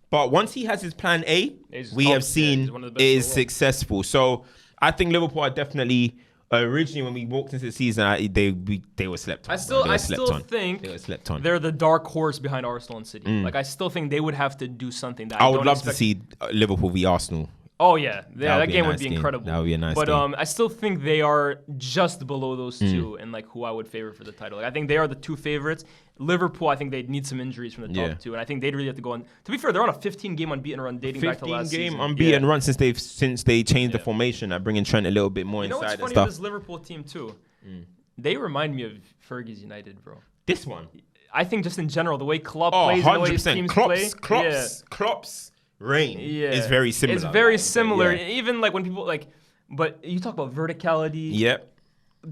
But once he has his plan A, we have seen it is successful. So, I think Liverpool are definitely... originally, when we walked into the season, they were slept on. I still
think
they were slept on.
They're the dark horse behind Arsenal and City. Like, I still think they would have to do something that
I would love to see Liverpool v Arsenal
Oh yeah,
That
that game would
nice
be
game.
incredible.
That would be a nice
but
game.
I still think they are just below those two, and like who I would favor for the title. Like, I think they are the two favorites. Liverpool, I think they'd need some injuries from the top two, and I think they'd really have to go on. To be fair, they're on a 15-game unbeaten run dating back to last season.
15-game unbeaten run since they changed the formation, bringing Trent a little bit more
You know
inside
what's
and
funny
stuff.
with this Liverpool team too? They remind me of Fergie's United, bro.
This one.
I think just in general, the way Klopp plays, the way his teams play.
Klopp's reign
Yeah.
is very similar.
It's very
like,
similar.
yeah.
Even like when people like, but you talk about verticality,
Yep.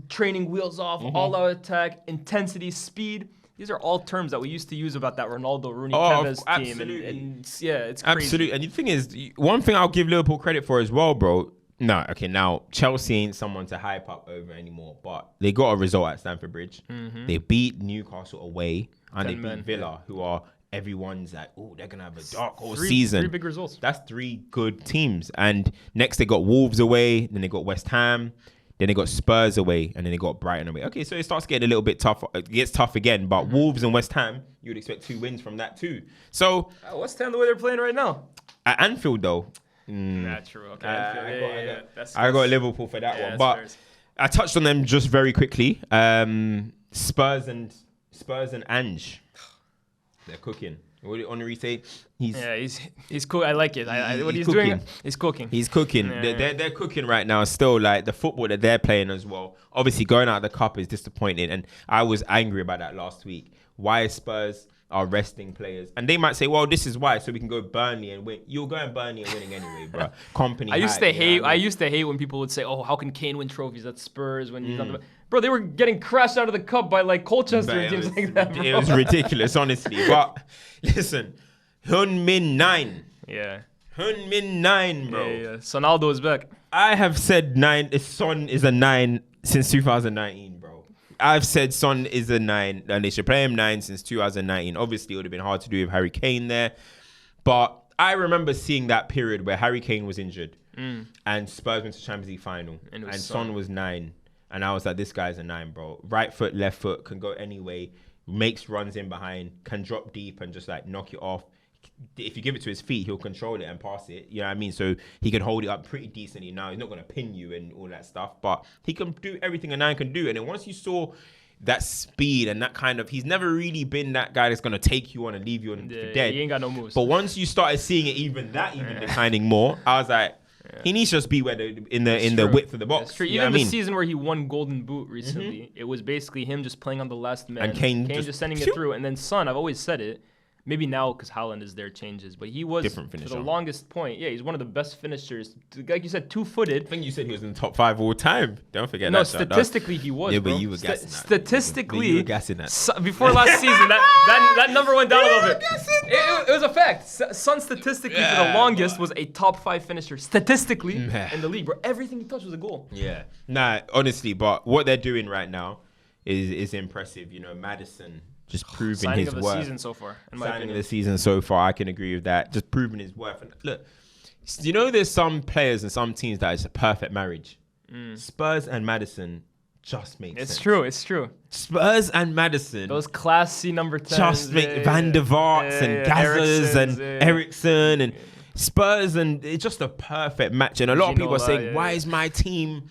training wheels off, all-out attack, intensity, speed. These are all terms that we used to use about that Ronaldo, Rooney, Tevez team.
Absolutely.
And it's crazy.
Absolutely. And the thing is, one thing I'll give Liverpool credit for as well, bro. No, okay, now Chelsea ain't someone to hype up over anymore, but they got a result at Stamford Bridge. They beat Newcastle away, and they beat Villa, who are everyone's like, oh, they're gonna have a dark horse season.
3 big results.
That's 3 good teams. And next they got Wolves away, then they got West Ham, then they got Spurs away, and then they got Brighton away. Okay, so it starts getting a little bit tough. It gets tough again, but Wolves and West Ham, you would expect 2 wins from that too. So
West Ham, the way they're playing right now.
at Anfield though,
Not true. Okay.
I got Liverpool for that one. But
fair.
I touched on them just very quickly. Spurs and Ange. They're cooking. What did Henry say?
He's cool. I like it. What he's
cooking.
doing, he's cooking.
He's cooking.
Yeah.
They're cooking right now. Still, like the football that they're playing as well. Obviously, going out of the cup is disappointing, and I was angry about that last week. Why Spurs are resting players, and they might say, "Well, this is why, so we can go Burnley and win." You're going Burnley and winning anyway, bro. Company.
I used to hate when people would say, "Oh, how can Kane win trophies at Spurs when he's not the bro?" They were getting crashed out of the cup by like Colchester and teams like that. Bro.
It was ridiculous, honestly. But listen, Heung-min 9.
Yeah.
Heung-min 9, bro.
Yeah. Sonaldo is back.
I have said 9. Son is a 9 since 2019, bro. I've said Son is a 9, and they should play him 9 since 2019. Obviously, it would have been hard to do with Harry Kane there. But I remember seeing that period where Harry Kane was injured and Spurs went to Champions League final. And Son was 9. And I was like, this guy's a 9, bro. Right foot, left foot, can go any way, makes runs in behind, can drop deep and just like knock it off. If you give it to his feet, he'll control it and pass it. You know what I mean? So he can hold it up pretty decently now. He's not going to pin you and all that stuff, but he can do everything a 9 can do. And then once you saw that speed and that kind of, he's never really been that guy that's going to take you on and leave you on for dead.
He ain't got no moves.
But once you started seeing it even declining more, I was like, he needs to just be where in the width of the box.
That's true. Even the season where he won Golden Boot recently, it was basically him just playing on the last man.
And Kane
just sending it through. And then Son, I've always said it, maybe now because Haaland is there changes, but he was
Different
for
finisher.
the longest point. Yeah, he's one of the best finishers. Like you said, 2-footed.
I think you said he was in the top 5 all time. Don't forget
No,
that.
statistically he was.
Yeah, but
bro.
you were gassing that.
Statistically,
You were gassing that.
Before last season, that number went down a little bit. It was a fact. Son statistically for the longest was a top 5 finisher statistically in the league, bro. Everything he touched was a goal.
Yeah. Nah, honestly, but what they're doing right now is impressive. You know, Maddison just proving
Signing
his
of the
worth.
season so far, in my
Signing
opinion.
of the season so far, I can agree with that. Just proving his worth. And look, you know, there's some players and some teams that is a perfect marriage. Spurs and Madison just make sense.
It's true.
Spurs and Madison.
Those classy number 10s.
Just make Van der Vaarts and Gazzers and Ericsson and Spurs, and it's just a perfect match. And a lot of people are saying, why is my team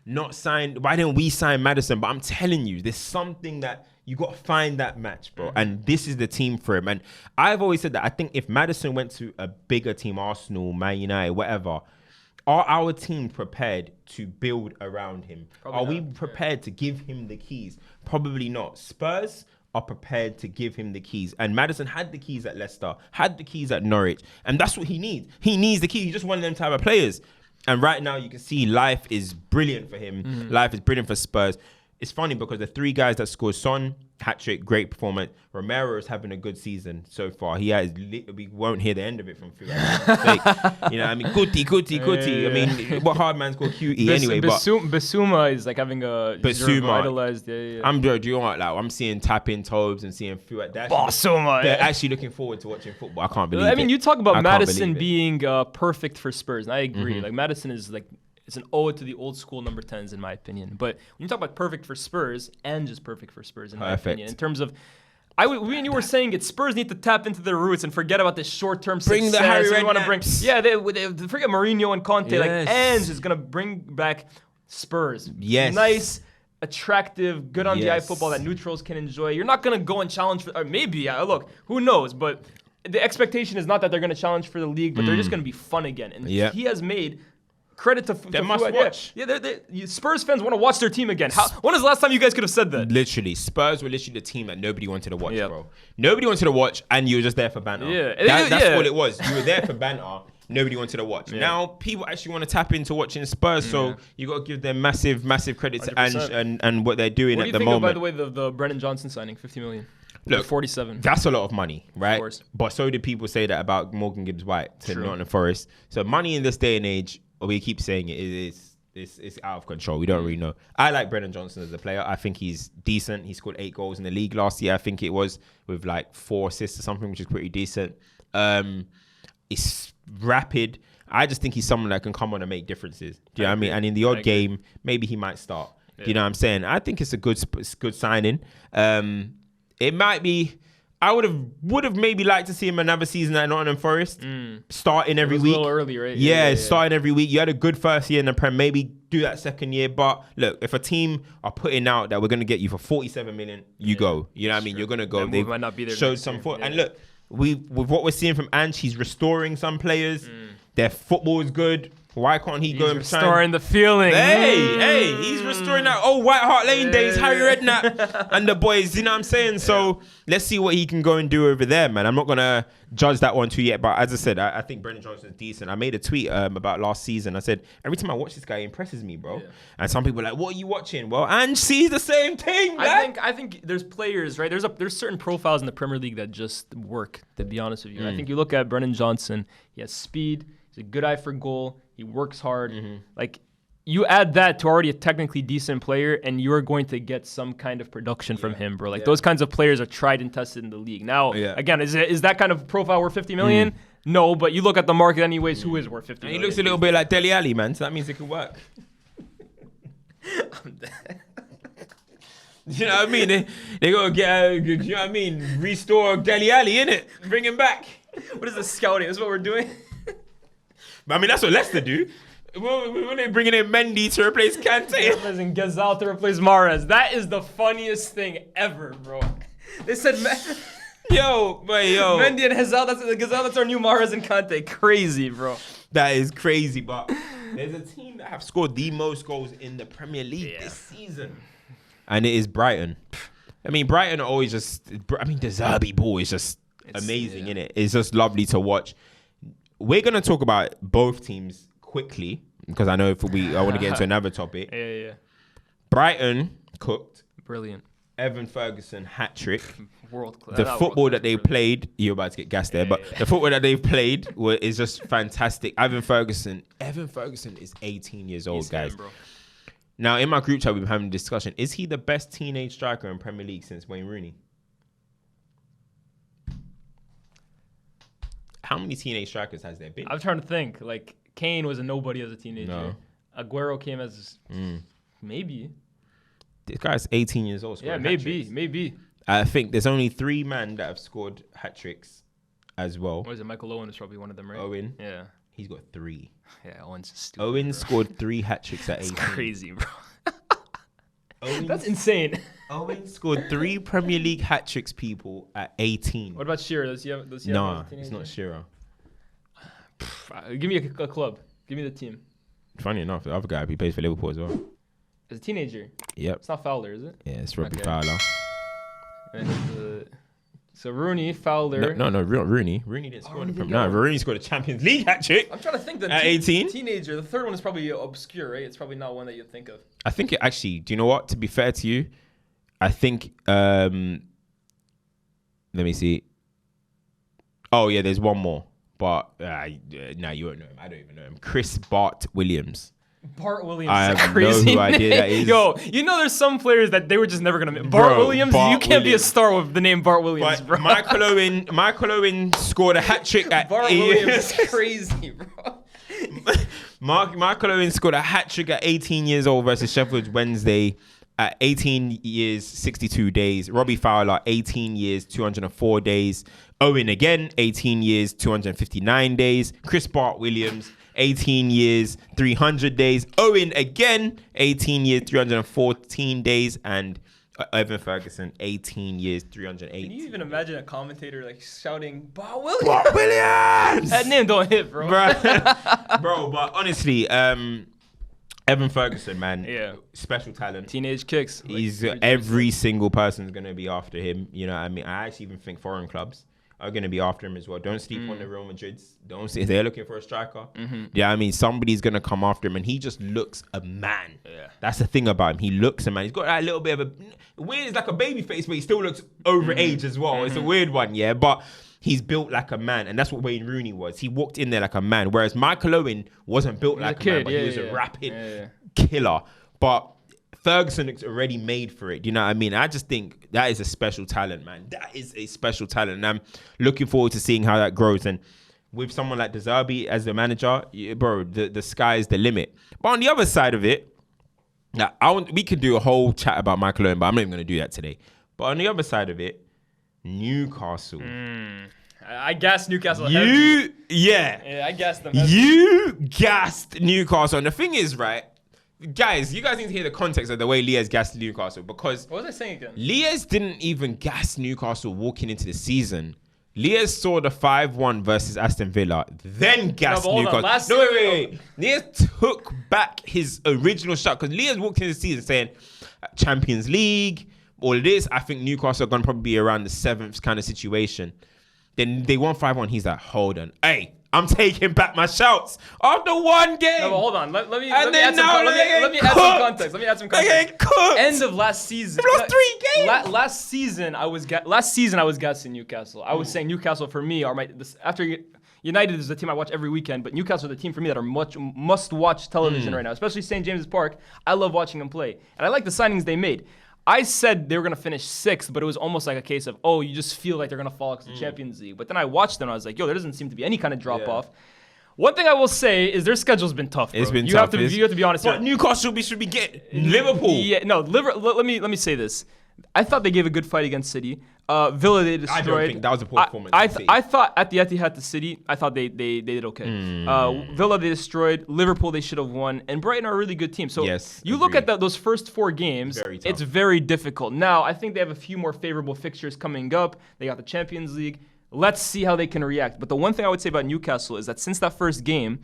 not signed? Why didn't we sign Maddison? But I'm telling you, there's something that you got to find that match, bro. And this is the team for him. And I've always said that I think if Maddison went to a bigger team, Arsenal, Man United, whatever, are our team prepared to build around him? Are we prepared to give him the keys? Probably not. Spurs are prepared to give him the keys. And Maddison had the keys at Leicester, had the keys at Norwich. And that's what he needs. He needs the key. He's just one of them type of players. And right now you can see life is brilliant for him. Life is brilliant for Spurs. It's funny because the 3 guys that scored, Son, hat-trick, great performance. Romero is having a good season so far. He has, we won't hear the end of it from Phil. You know, I mean, Guti. I mean, what hard man's called cutie anyway.
Basuma is like having a revitalized.
Do you know what? Like, I'm seeing tap-in Tobes and seeing Phil.
Basuma.
They're actually looking forward to watching football. I can't believe it.
I mean, you talk about Maddison being perfect for Spurs, and I agree. Like, Maddison is like, it's an ode to the old school number 10s, in my opinion. But when you talk about perfect for Spurs, Ange is perfect for Spurs, in my opinion. In terms of, We and you were saying it. Spurs need to tap into their roots and forget about this short-term
Bring
success.
the Harry
They want to bring,
Redknapps.
yeah, they forget Mourinho and Conte. Like
Yes.
Ange is gonna bring back Spurs.
Yes.
Nice, attractive, good on the eye
Yes.
football that neutrals can enjoy. You're not gonna go and challenge for, or maybe. Look, who knows? But the expectation is not that they're gonna challenge for the league, but they're just gonna be fun again. And
Yeah.
he has made. Credit to
They must
Fuad,
watch.
Yeah, Spurs fans want to watch their team again. When was the last time you guys could have said that?
Literally, Spurs were literally the team that nobody wanted to watch,
Yeah.
bro. Nobody wanted to watch, and you were just there for banter.
Yeah.
That's
Yeah.
what it was. You were there for banter. Nobody wanted to watch.
Yeah.
Now people actually want to tap into watching Spurs, so you got to give them massive credit to Ange
100%.
and what they're doing
What do
at
you
the
think
moment.
of, by the way, the Brennan Johnson signing, 50 million?
Look,
47.
That's a lot of money, right?
course.
But so did people say that about Morgan Gibbs-White to
True.
Nottingham Forest. So money in this day and age, we keep saying it's out of control. We don't really know. I like Brennan Johnson as a player. I think he's decent. He scored 8 goals in the league last year. I think it was with like 4 assists or something, which is pretty decent. It's rapid. I just think he's someone that can come on and make differences. Do you know what I mean? And in the odd game, maybe he might start. Do you know what I'm saying? I think it's a good signing. It might be. I would have maybe liked to see him another season at Nottingham Forest, starting every week.
A little early, right?
Yeah, starting every week. You had a good first year in the Prem. Maybe do that second year. But look, if a team are putting out that we're going to get you for 47 million, you go. You know what I mean? You're going to go.
They might not be there
showed
next
some
year.
foot.
Yeah.
And look, with what we're seeing from Ange, he's restoring some players. Their football is good. Why can't he go and
restoring the feeling?
Hey, he's restoring that old White Hart Lane days, Harry Redknapp and the boys, you know what I'm saying? So let's see what he can go and do over there, man. I'm not going to judge that one too yet, but as I said, I think Brendan Johnson's decent. I made a tweet about last season. I said, every time I watch this guy, he impresses me, bro. Yeah. And some people are like, what are you watching? Well, Ange sees the same thing, man.
I think there's players, right? There's certain profiles in the Premier League that just work, to be honest with you. I think you look at Brendan Johnson, he has speed, he's a good eye for goal, he works hard. Like, you add that to already a technically decent player, and you're going to get some kind of production from him, bro. Like, those kinds of players are tried and tested in the league. Now, again, is that kind of profile worth 50 million? No, but you look at the market anyways, who is worth 50 million?
He looks a little bit like Dele Alli, man, so that means it could work. You know what I mean? They go get, you know what I mean? Restore Dele Alli, innit? Bring him back.
What is this scouting? Is what we're doing?
But I mean, that's what Leicester do. When they bringing in Mendy to replace Kante.
And Gazal to replace Mahrez. That is the funniest thing ever, bro. They said,
yo.
Mendy and Gazal, that's our new Mahrez and Kante. Crazy, bro.
That is crazy, but there's a team that have scored the most goals in the Premier League this season. And it is Brighton. I mean, Brighton are always just, the Zerbi ball is just amazing, innit? It's just lovely to watch. We're going to talk about both teams quickly, because I know I want to get into another topic.
Yeah.
Brighton cooked.
Brilliant.
Evan Ferguson hat-trick.
World class.
The football that they played, you're about to get gassed there, but the football that they've played is just fantastic. Evan Ferguson is 18 years old, guys.
Bro.
Now, in my group chat, we've been having a discussion. Is he the best teenage striker in Premier League since Wayne Rooney? How many teenage strikers has there been?
I'm trying to think. Like, Kane was a nobody as a teenager.
No.
Aguero came as maybe.
This guy's 18 years old.
Yeah, maybe.
I think there's only 3 men that have scored hat-tricks as well.
What is it? Michael Owen is probably one of them, right?
Owen.
Yeah.
He's got 3.
Yeah, Owen's stupid.
Owen scored 3 hat-tricks at 18.
That's crazy, bro. That's insane.
Owen scored 3 Premier League hat-tricks, people, at 18.
What about Shearer? Does he have
No, it's not Shearer.
Give me a club. Give me the team.
Funny enough, the other guy, he plays for Liverpool as well.
As a teenager?
Yep.
It's not Fowler, is it?
Yeah, it's Robbie Fowler.
And so Rooney, Fowler.
No, Rooney. Rooney didn't score the Premier League. Rooney scored a Champions League hat-trick.
I'm trying to think
at 18.
Teenager. The third one is probably obscure, right? It's probably not one that you'd think of.
I think it actually, do you know what? To be fair to you, I think, let me see. Oh, yeah, there's one more. But, you won't know him. I don't even know him. Chris Bart Williams.
Bart Williams.
I have no idea that is.
Yo, you know there's some players that they were just never going to make. Bart Williams? You can't be a star with the name Bart Williams, bro.
Michael Owen scored a hat-trick at
Bart Williams is crazy, bro.
Michael Owen scored a hat-trick at 18 years old versus Sheffield Wednesday. at 18 years, 62 days. Robbie Fowler, 18 years, 204 days. Owen again, 18 years, 259 days. Chris Bart-Williams, 18 years, 300 days. Owen again, 18 years, 314 days. And Evan Ferguson, 18 years, 308.
Can you even imagine a commentator like shouting, Bob Williams?
Bob Williams!
That name don't hit, bro.
Bro, but honestly, Evan Ferguson, man, special talent.
Teenage kicks.
He's every single person's gonna be after him. You know what I mean? I actually even think foreign clubs are gonna be after him as well. Don't sleep on the Real Madrids. Don't see if they're looking for a striker. Yeah, I mean somebody's gonna come after him, and he just looks a man. Yeah, that's the thing about him. He looks a man. He's got that little bit of a weird. It's like a baby face, but he still looks over age as well. It's a weird one, yeah, but. He's built like a man, and that's what Wayne Rooney was. He walked in there like a man, whereas Michael Owen wasn't built like a man, but he was a rapid killer. But Ferguson looks already made for it. Do you know what I mean? I just think that is a special talent, man. That is a special talent, and I'm looking forward to seeing how that grows. And with someone like De Zerbi as the manager, bro, the sky is the limit. But on the other side of it, now we could do a whole chat about Michael Owen, but I'm not even going to do that today. But on the other side of it, Newcastle.
I gassed Newcastle.
Yeah,
I gassed them.
You gassed Newcastle. And the thing is, right, guys, you guys need to hear the context of the way Lies gassed Newcastle, because
what was I saying again?
Lies didn't even gas Newcastle walking into the season. Lies saw the 5-1 versus Aston Villa, then gassed Newcastle. Wait. Lias took back his original shot, because Lias walked into the season saying Champions League, all of this. I think Newcastle are going to probably be around the 7th kind of situation. Then they won 5-1. He's like, hold on. Hey, I'm taking back my shouts after one game.
No, but hold on. Let me add some context. End of last season.
We lost 3 games.
Last season, I was gassing Newcastle. I was saying Newcastle for me are after United is the team I watch every weekend, but Newcastle are the team for me that are must-watch television right now, especially St. James's Park. I love watching them play, and I like the signings they made. I said they were going to finish 6th, but it was almost like a case of, you just feel like they're going to fall because of the Champions League. But then I watched them, and I was like, there doesn't seem to be any kind of drop-off. One thing I will say is their schedule's been tough, bro.
It's been
tough.
You
have to be honest.
But Newcastle should be getting Liverpool.
Yeah, no, let me say this. I thought they gave a good fight against City. Villa, they destroyed.
I don't think that was a poor performance.
I thought at the Etihad to City, I thought they did okay. Villa, they destroyed. Liverpool, they should have won. And Brighton are a really good team. So you look at those first 4 games, it's very difficult. Now, I think they have a few more favorable fixtures coming up. They got the Champions League. Let's see how they can react. But the one thing I would say about Newcastle is that since that first game,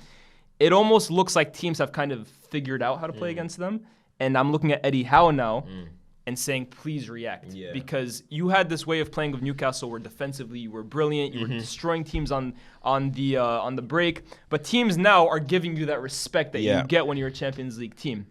it almost looks like teams have kind of figured out how to play against them. And I'm looking at Eddie Howe now. And saying, please react. Because you had this way of playing with Newcastle where defensively you were brilliant, you were destroying teams on the break, but teams now are giving you that respect that you get when you're a Champions League team.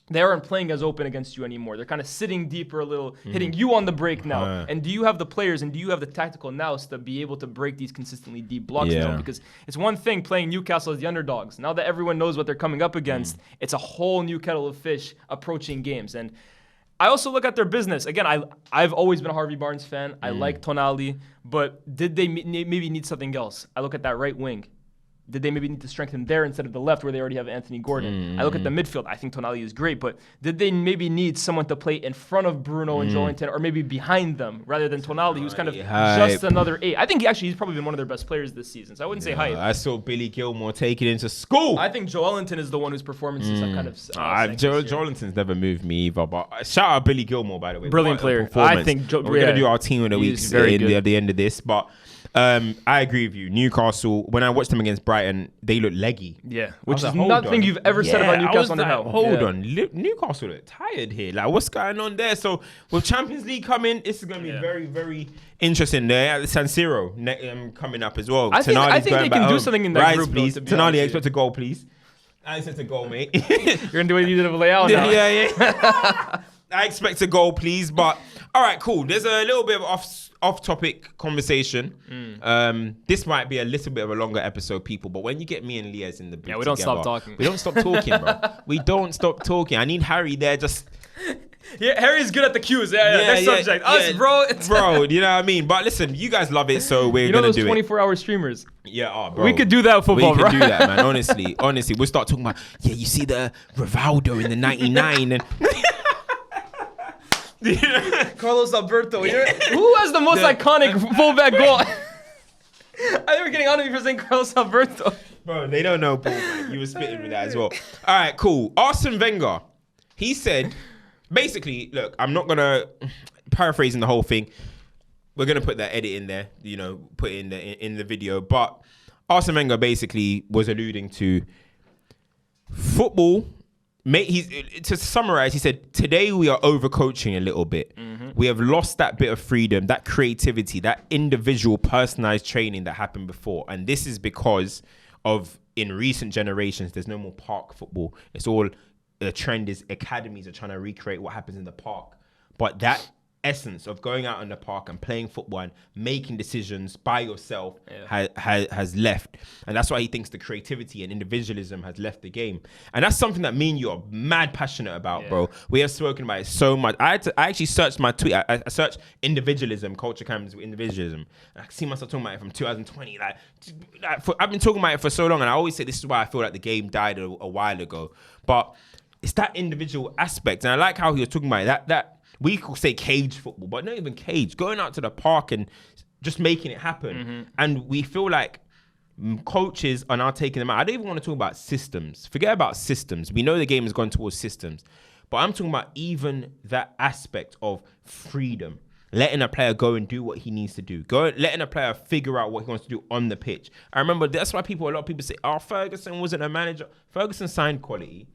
They aren't playing as open against you anymore. They're kind of sitting deeper a little, hitting you on the break now. And do you have the players and do you have the tactical nous to be able to break these consistently deep blocks now? Because it's one thing playing Newcastle as the underdogs. Now that everyone knows what they're coming up against, it's a whole new kettle of fish approaching games. And I also look at their business. Again, I've always been a Harvey Barnes fan. I like Tonali, but did they maybe need something else? I look at that right wing. Did they maybe need to strengthen there instead of the left where they already have Anthony Gordon? I look at the midfield. I think Tonali is great, but did they maybe need someone to play in front of Bruno and Joelinton or maybe behind them rather than Tonali, who's kind of just another 8? I think he's probably been one of their best players this season, so I wouldn't say hype.
I saw Billy Gilmore take it into school.
I think Joelinton is the one whose performances have kind of...
Joelinton's never moved me either, but shout out Billy Gilmore, by the way.
Brilliant player. I think...
We're going to do our team of the week at the end of this, but... I agree with you. Newcastle, when I watched them against Brighton, they look leggy.
Yeah, which is nothing you've ever said about Newcastle under Howe.
Hold on. Newcastle look tired here. Like, what's going on there? So, with Champions League coming, this is going to be very, very interesting. There at San Siro coming up as well.
I think they can do something in that group,
please. Tonali, expect a goal, please. I expect a goal, mate.
You're going to do what you did with Leao now.
Yeah. I expect a goal, please. But, all right, cool. There's a little bit of off-topic conversation. This might be a little bit of a longer episode, people, but when you get me and Lias in the booth
we don't stop talking.
We don't stop talking, bro. We don't stop talking. I need Harry there just...
Yeah, Harry's good at the cues. Next subject. Us, bro.
Bro, you know what I mean? But listen, you guys love it, so we're going to do it.
You know those 24-hour streamers?
Yeah, bro.
We could do that with football, bro.
We could do that, man. Honestly, we'll start talking about, you see the Rivaldo in the 99 and...
Carlos Alberto. Who has the most iconic fullback goal? I think we're getting on to me for saying Carlos Alberto.
Bro, they don't know ball, man. You were spitting with that as well. All right, cool. Arsène Wenger, he said, basically, look, I'm not going to, paraphrasing the whole thing, we're going to put that edit in there, put it in the video. But Arsène Wenger basically was alluding to football. To summarize, he said, today we are overcoaching a little bit. We have lost that bit of freedom, that creativity, that individual personalized training that happened before. And this is because of, in recent generations, there's no more park football. It's all, the trend is academies are trying to recreate what happens in the park. But that essence of going out in the park and playing football and making decisions by yourself has left. And that's why he thinks the creativity and individualism has left the game. And that's something that me and you are mad passionate about, bro. We have spoken about it so much. I actually searched my tweet. I searched individualism, culture cams with individualism. And I see myself talking about it from 2020. I've been talking about it for so long, and I always say this is why I feel like the game died a while ago. But it's that individual aspect. And I like how he was talking about it, that we could say cage football, but not even cage. Going out to the park and just making it happen. And we feel like coaches are now taking them out. I don't even want to talk about systems. Forget about systems. We know the game has gone towards systems. But I'm talking about even that aspect of freedom. Letting a player go and do what he needs to do. Letting a player figure out what he wants to do on the pitch. I remember that's why a lot of people say, Ferguson wasn't a manager. Ferguson signed quality.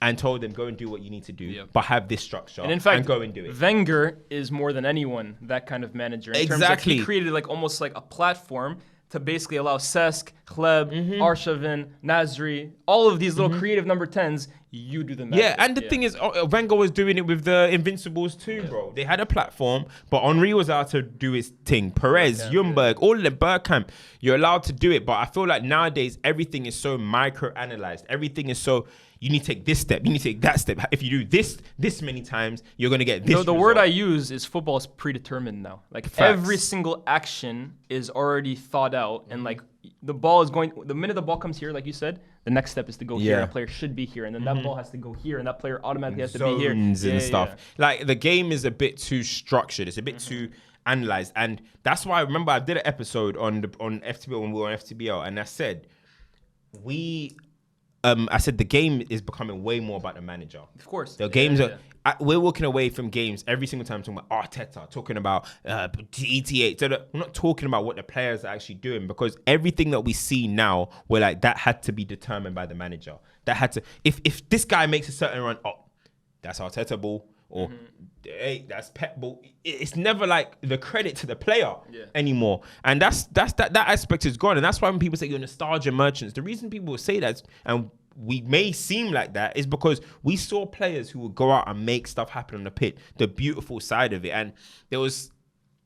And told them, go and do what you need to do, but have this structure and, in fact, and go and do it.
Wenger is more than anyone that kind of manager. In terms of he created almost like a platform to basically allow Cesc, Hleb, Arsène, Nasri, all of these little creative number 10s, you do the magic.
Yeah, and the thing is, Wenger was doing it with the Invincibles too, bro. They had a platform, but Henry was allowed to do his thing. Perez, Ljungberg, all of them, Bergkamp, you're allowed to do it. But I feel like nowadays, everything is so micro-analyzed. Everything is so... You need to take this step. You need to take that step. If you do this many times, you're going to get this.
The word I use is football is predetermined now. Like every single action is already thought out. And like the ball is going, the minute the ball comes here, like you said, the next step is to go here. A player should be here. And then that ball has to go here. And that player automatically has to be here.
And stuff. Like the game is a bit too structured. It's a bit too analyzed. And that's why I remember I did an episode on FTBL when we were on FTBL. And I said, I said the game is becoming way more about the manager.
Of course.
The games are... We're walking away from games every single time talking about Arteta, talking about ETA. So we're not talking about what the players are actually doing, because everything that we see now, we're like, that had to be determined by the manager. That had to... If this guy makes a certain run, that's Arteta ball, or hey, that's Pep ball. It's never like the credit to the player anymore. And that aspect is gone. And that's why when people say you're nostalgia merchants, the reason people will say that, and we may seem like that, is because we saw players who would go out and make stuff happen on the pitch, the beautiful side of it. And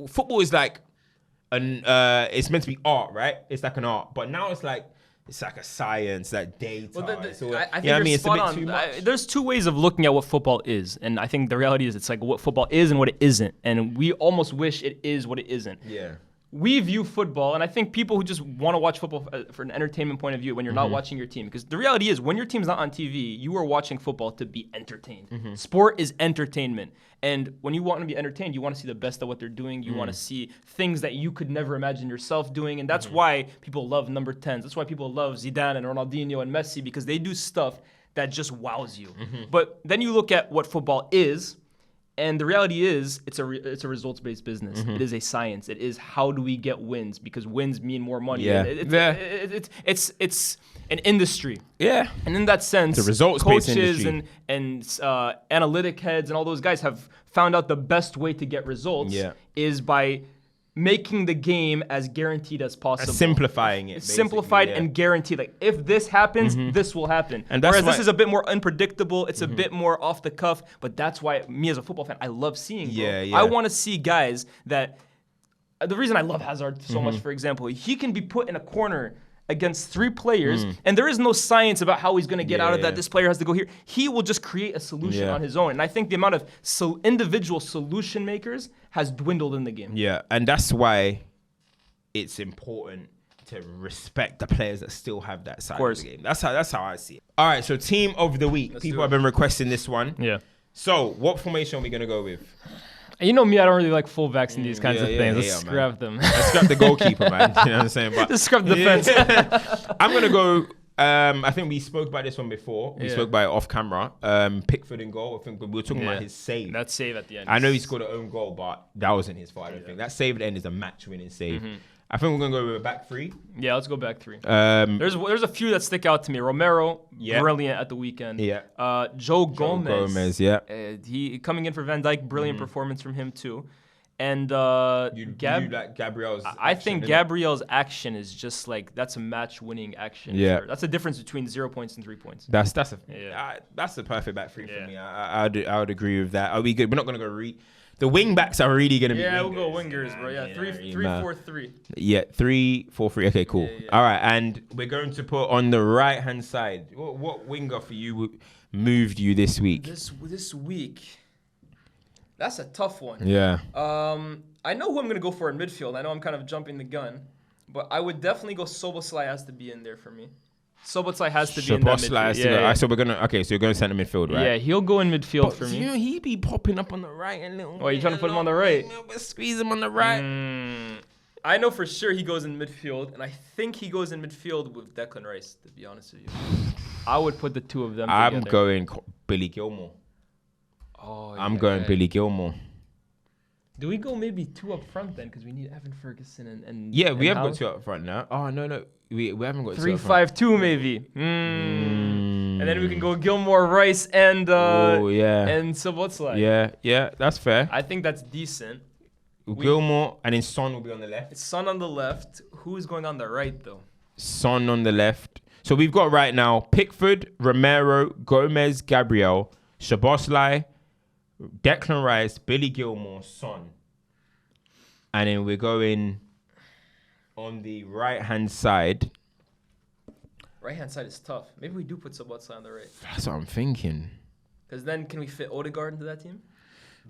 football is like it's meant to be art, right? It's like an art. But now it's like a science, that data.
I think you're spot on. There's two ways of looking at what football is. And I think the reality is it's like what football is and what it isn't. And we almost wish it is what it isn't.
Yeah.
We view football, and I think people who just want to watch football for an entertainment point of view when you're not watching your team, because the reality is when your team's not on TV, you are watching football to be entertained. Sport is entertainment. And when you want to be entertained, you want to see the best of what they're doing. You want to see things that you could never imagine yourself doing. And that's why people love number 10s. That's why people love Zidane and Ronaldinho and Messi, because they do stuff that just wows you. But then you look at what football is, and the reality is, it's a results-based business. It is a science. It is how do we get wins, because wins mean more money.
Yeah.
It's an industry.
Yeah.
And in that sense,
it's a results-based
coaches
industry.
and analytic heads and all those guys have found out the best way to get results is by making the game as guaranteed as possible.
Simplifying it.
It's simplified and guaranteed. Like, if this happens, this will happen. And whereas this is a bit more unpredictable, it's a bit more off the cuff, but that's why me as a football fan, I love seeing, bro. I want to see guys that... The reason I love Hazard so much, for example, he can be put in a corner against 3 players, and there is no science about how he's going to get out of that. This player has to go here. He will just create a solution on his own. And I think the amount of individual solution makers has dwindled in the game.
Yeah, and that's why it's important to respect the players that still have that side of the game. That's how I see it. All right, so team of the week. People have been requesting this one.
Yeah.
So, what formation are we going to go with?
You know me, I don't really like fullbacks in these kinds of things. Let's scrap them.
Let's scrap the goalkeeper, man. You know what I'm saying? But
just scrap the defense.
I'm going to go... I think we spoke about this one before. We spoke about it off camera. Pickford in goal. I think we were talking about his save.
That save at the end.
I know he scored an own goal, but that wasn't his fault, I don't think. That save at the end is a match-winning save. I think we're going to go with a back three.
Yeah, let's go back three. There's a few that stick out to me. Romero, brilliant at the weekend.
Yeah.
Joe Gomez.
Yeah.
He coming in for Van Dijk, brilliant performance from him too. And
you like Gabriel's
I think Gabriel's action is just like, that's a match-winning action.
Yeah.
That's the difference between 0 points and 3 points.
That's the perfect back three for me. I would agree with that. Are we good? We're not going to go the wing backs are really going to be
wingers. We'll go wingers, bro. Yeah, 3-4-3.
Yeah, 3-4-3. Okay, cool. Yeah. All right, and we're going to put on the right-hand side. What winger for you moved you this week?
This week, that's a tough one.
Yeah.
I know who I'm going to go for in midfield. I know I'm kind of jumping the gun, but I would definitely go Szoboszlai has to be in there for me. Szoboszlai has to be in that midfield.
So we're gonna so you're going center midfield, right?
Yeah, he'll go in midfield for me.
You know, he be popping up on the right and little.
Oh, you trying to put him on the right?
Squeeze him on the right.
I know for sure he goes in midfield, and I think he goes in midfield with Declan Rice, to be honest with you. I would put the two of them together.
I'm going Billy Gilmore.
Oh, yeah.
I'm going Billy Gilmore.
Do we go maybe two up front then? Because we need Evan Ferguson and
yeah, we have got two up front now. Oh, no. We haven't got
3-5-2 maybe. And then we can go Gilmore, Rice, and and Szoboszlai.
Yeah, that's fair.
I think that's decent.
Gilmore, and then Son will be on the left.
Son on the left. Who's going on the right, though?
Son on the left. So we've got right now Pickford, Romero, Gomez, Gabriel, Szoboszlai, Declan Rice, Billy Gilmore, Son. And then we're going on the right-hand side.
Right-hand side is tough. Maybe we do put Szoboszlai on the right.
That's what I'm thinking.
Because then can we fit Odegaard into that team?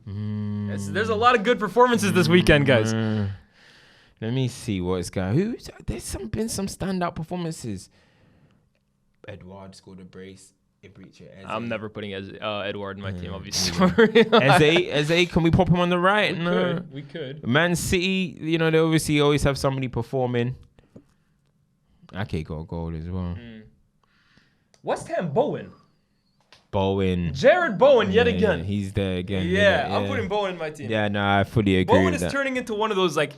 There's a lot of good performances this weekend, guys.
Let me see what's going. There's been some standout performances. Edouard scored a brace.
I'm never putting Edouard in my team, obviously.
Eze, can we pop him on the right?
We could.
Man City, they obviously always have somebody performing. Ake got a goal as well.
West Ham, Bowen.
Jared
Bowen, yet again.
He's there again.
Yeah, I'm putting Bowen in my team.
Yeah, no, I fully agree with that.
Bowen is turning into one of those, like,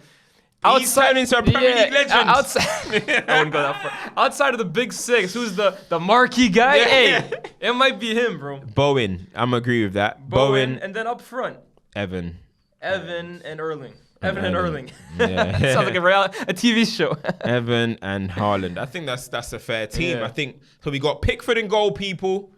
he's turning into a Premier League legend.
Outside, I wouldn't go that far. Outside of the big six, who's the marquee guy? Yeah. Hey, it might be him, bro.
Bowen, I'm agree with that.
Bowen, and then up front,
Evan
and Erling. Evan and Erling.
Yeah.
Sounds like a TV show.
Evan and Haaland. I think that's a fair team.
Yeah.
I think so. We got Pickford in goal, people.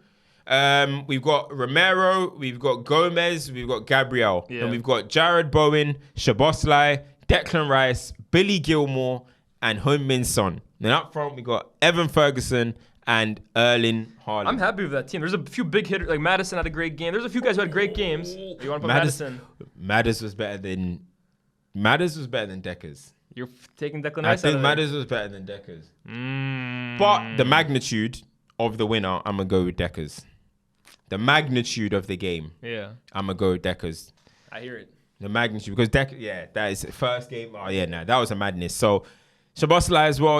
We've got Romero, we've got Gomez, we've got Gabriel, and we've got Jared Bowen, Szoboszlai, Declan Rice, Billy Gilmore, and Heung-min Son. Then up front, we got Evan Ferguson and Erling Haaland.
I'm happy with that team. There's a few big hitters, like Maddison had a great game. There's a few guys who had great games. You want to put Maddison?
Maddis was better than Deckers.
You're taking Declan Rice.
I think Maddis was better than Deckers. But the magnitude of the winner, I'm going to go with Deckers. The magnitude of the game, I'm going to go with Deckers.
I hear it.
The magnitude, because that is the first game. Oh, yeah, that was a madness. So, Szoboszlai as well,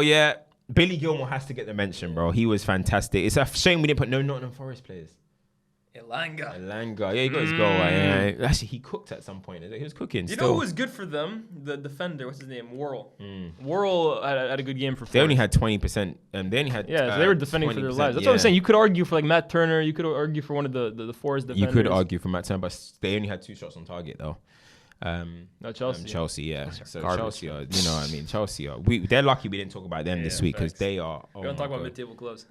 Billy Gilmore has to get the mention, bro. He was fantastic. It's a shame we didn't put no Nottingham Forest players. Elanga. Yeah, he got his goal. Actually, he cooked at some point. He was cooking.
You know who was good for them? The defender. What's his name? Worrell. Worrell had a good game for Forest.
They only had 20%. They only had
so they were defending for their lives. That's what I'm saying. You could argue for like Matt Turner. You could argue for one of the Forest defenders.
You could argue for Matt Turner, but they only had 2 shots on target though.
Chelsea.
Chelsea, yeah. So Chelsea are, you know what I mean? Chelsea are. They're lucky we didn't talk about them this week because they are.
We don't talk about mid-table clubs.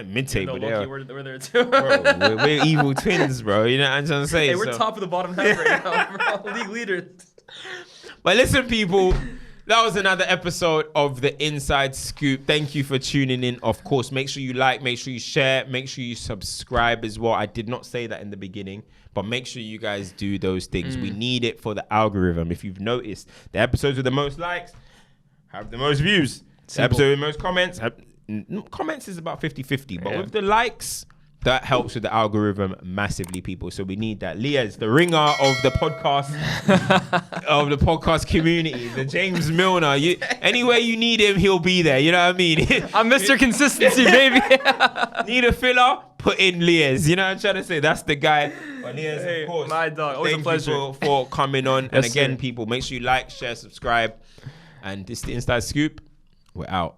Mid-table, they are.
We're there too.
Bro, we're evil twins, bro. You know what I'm trying to say?
Hey, we're top of the bottom half right now, bro. League leaders.
But listen, people. That was another episode of The Inside Scoop. Thank you for tuning in. Of course, make sure you like, make sure you share, make sure you subscribe as well. I did not say that in the beginning, but make sure you guys do those things. We need it for the algorithm. If you've noticed, the episodes with the most likes have the most views. The episode with the most comments, comments is about 50-50. But with the likes, That helps with the algorithm massively, people. So we need that. Lyes, the ringer of the podcast, community, the James Milner. Anywhere you need him, he'll be there. You know what I mean?
I'm Mr. Consistency, baby.
Need a filler? Put in Lyes. You know what I'm trying to say? That's the guy. But Lyes,
Hey,
of course.
my dog. Always a pleasure.
Thank you for coming on.
Yes,
And again,
sir.
people, make sure you like, share, subscribe. And this is the Inside Scoop. We're out.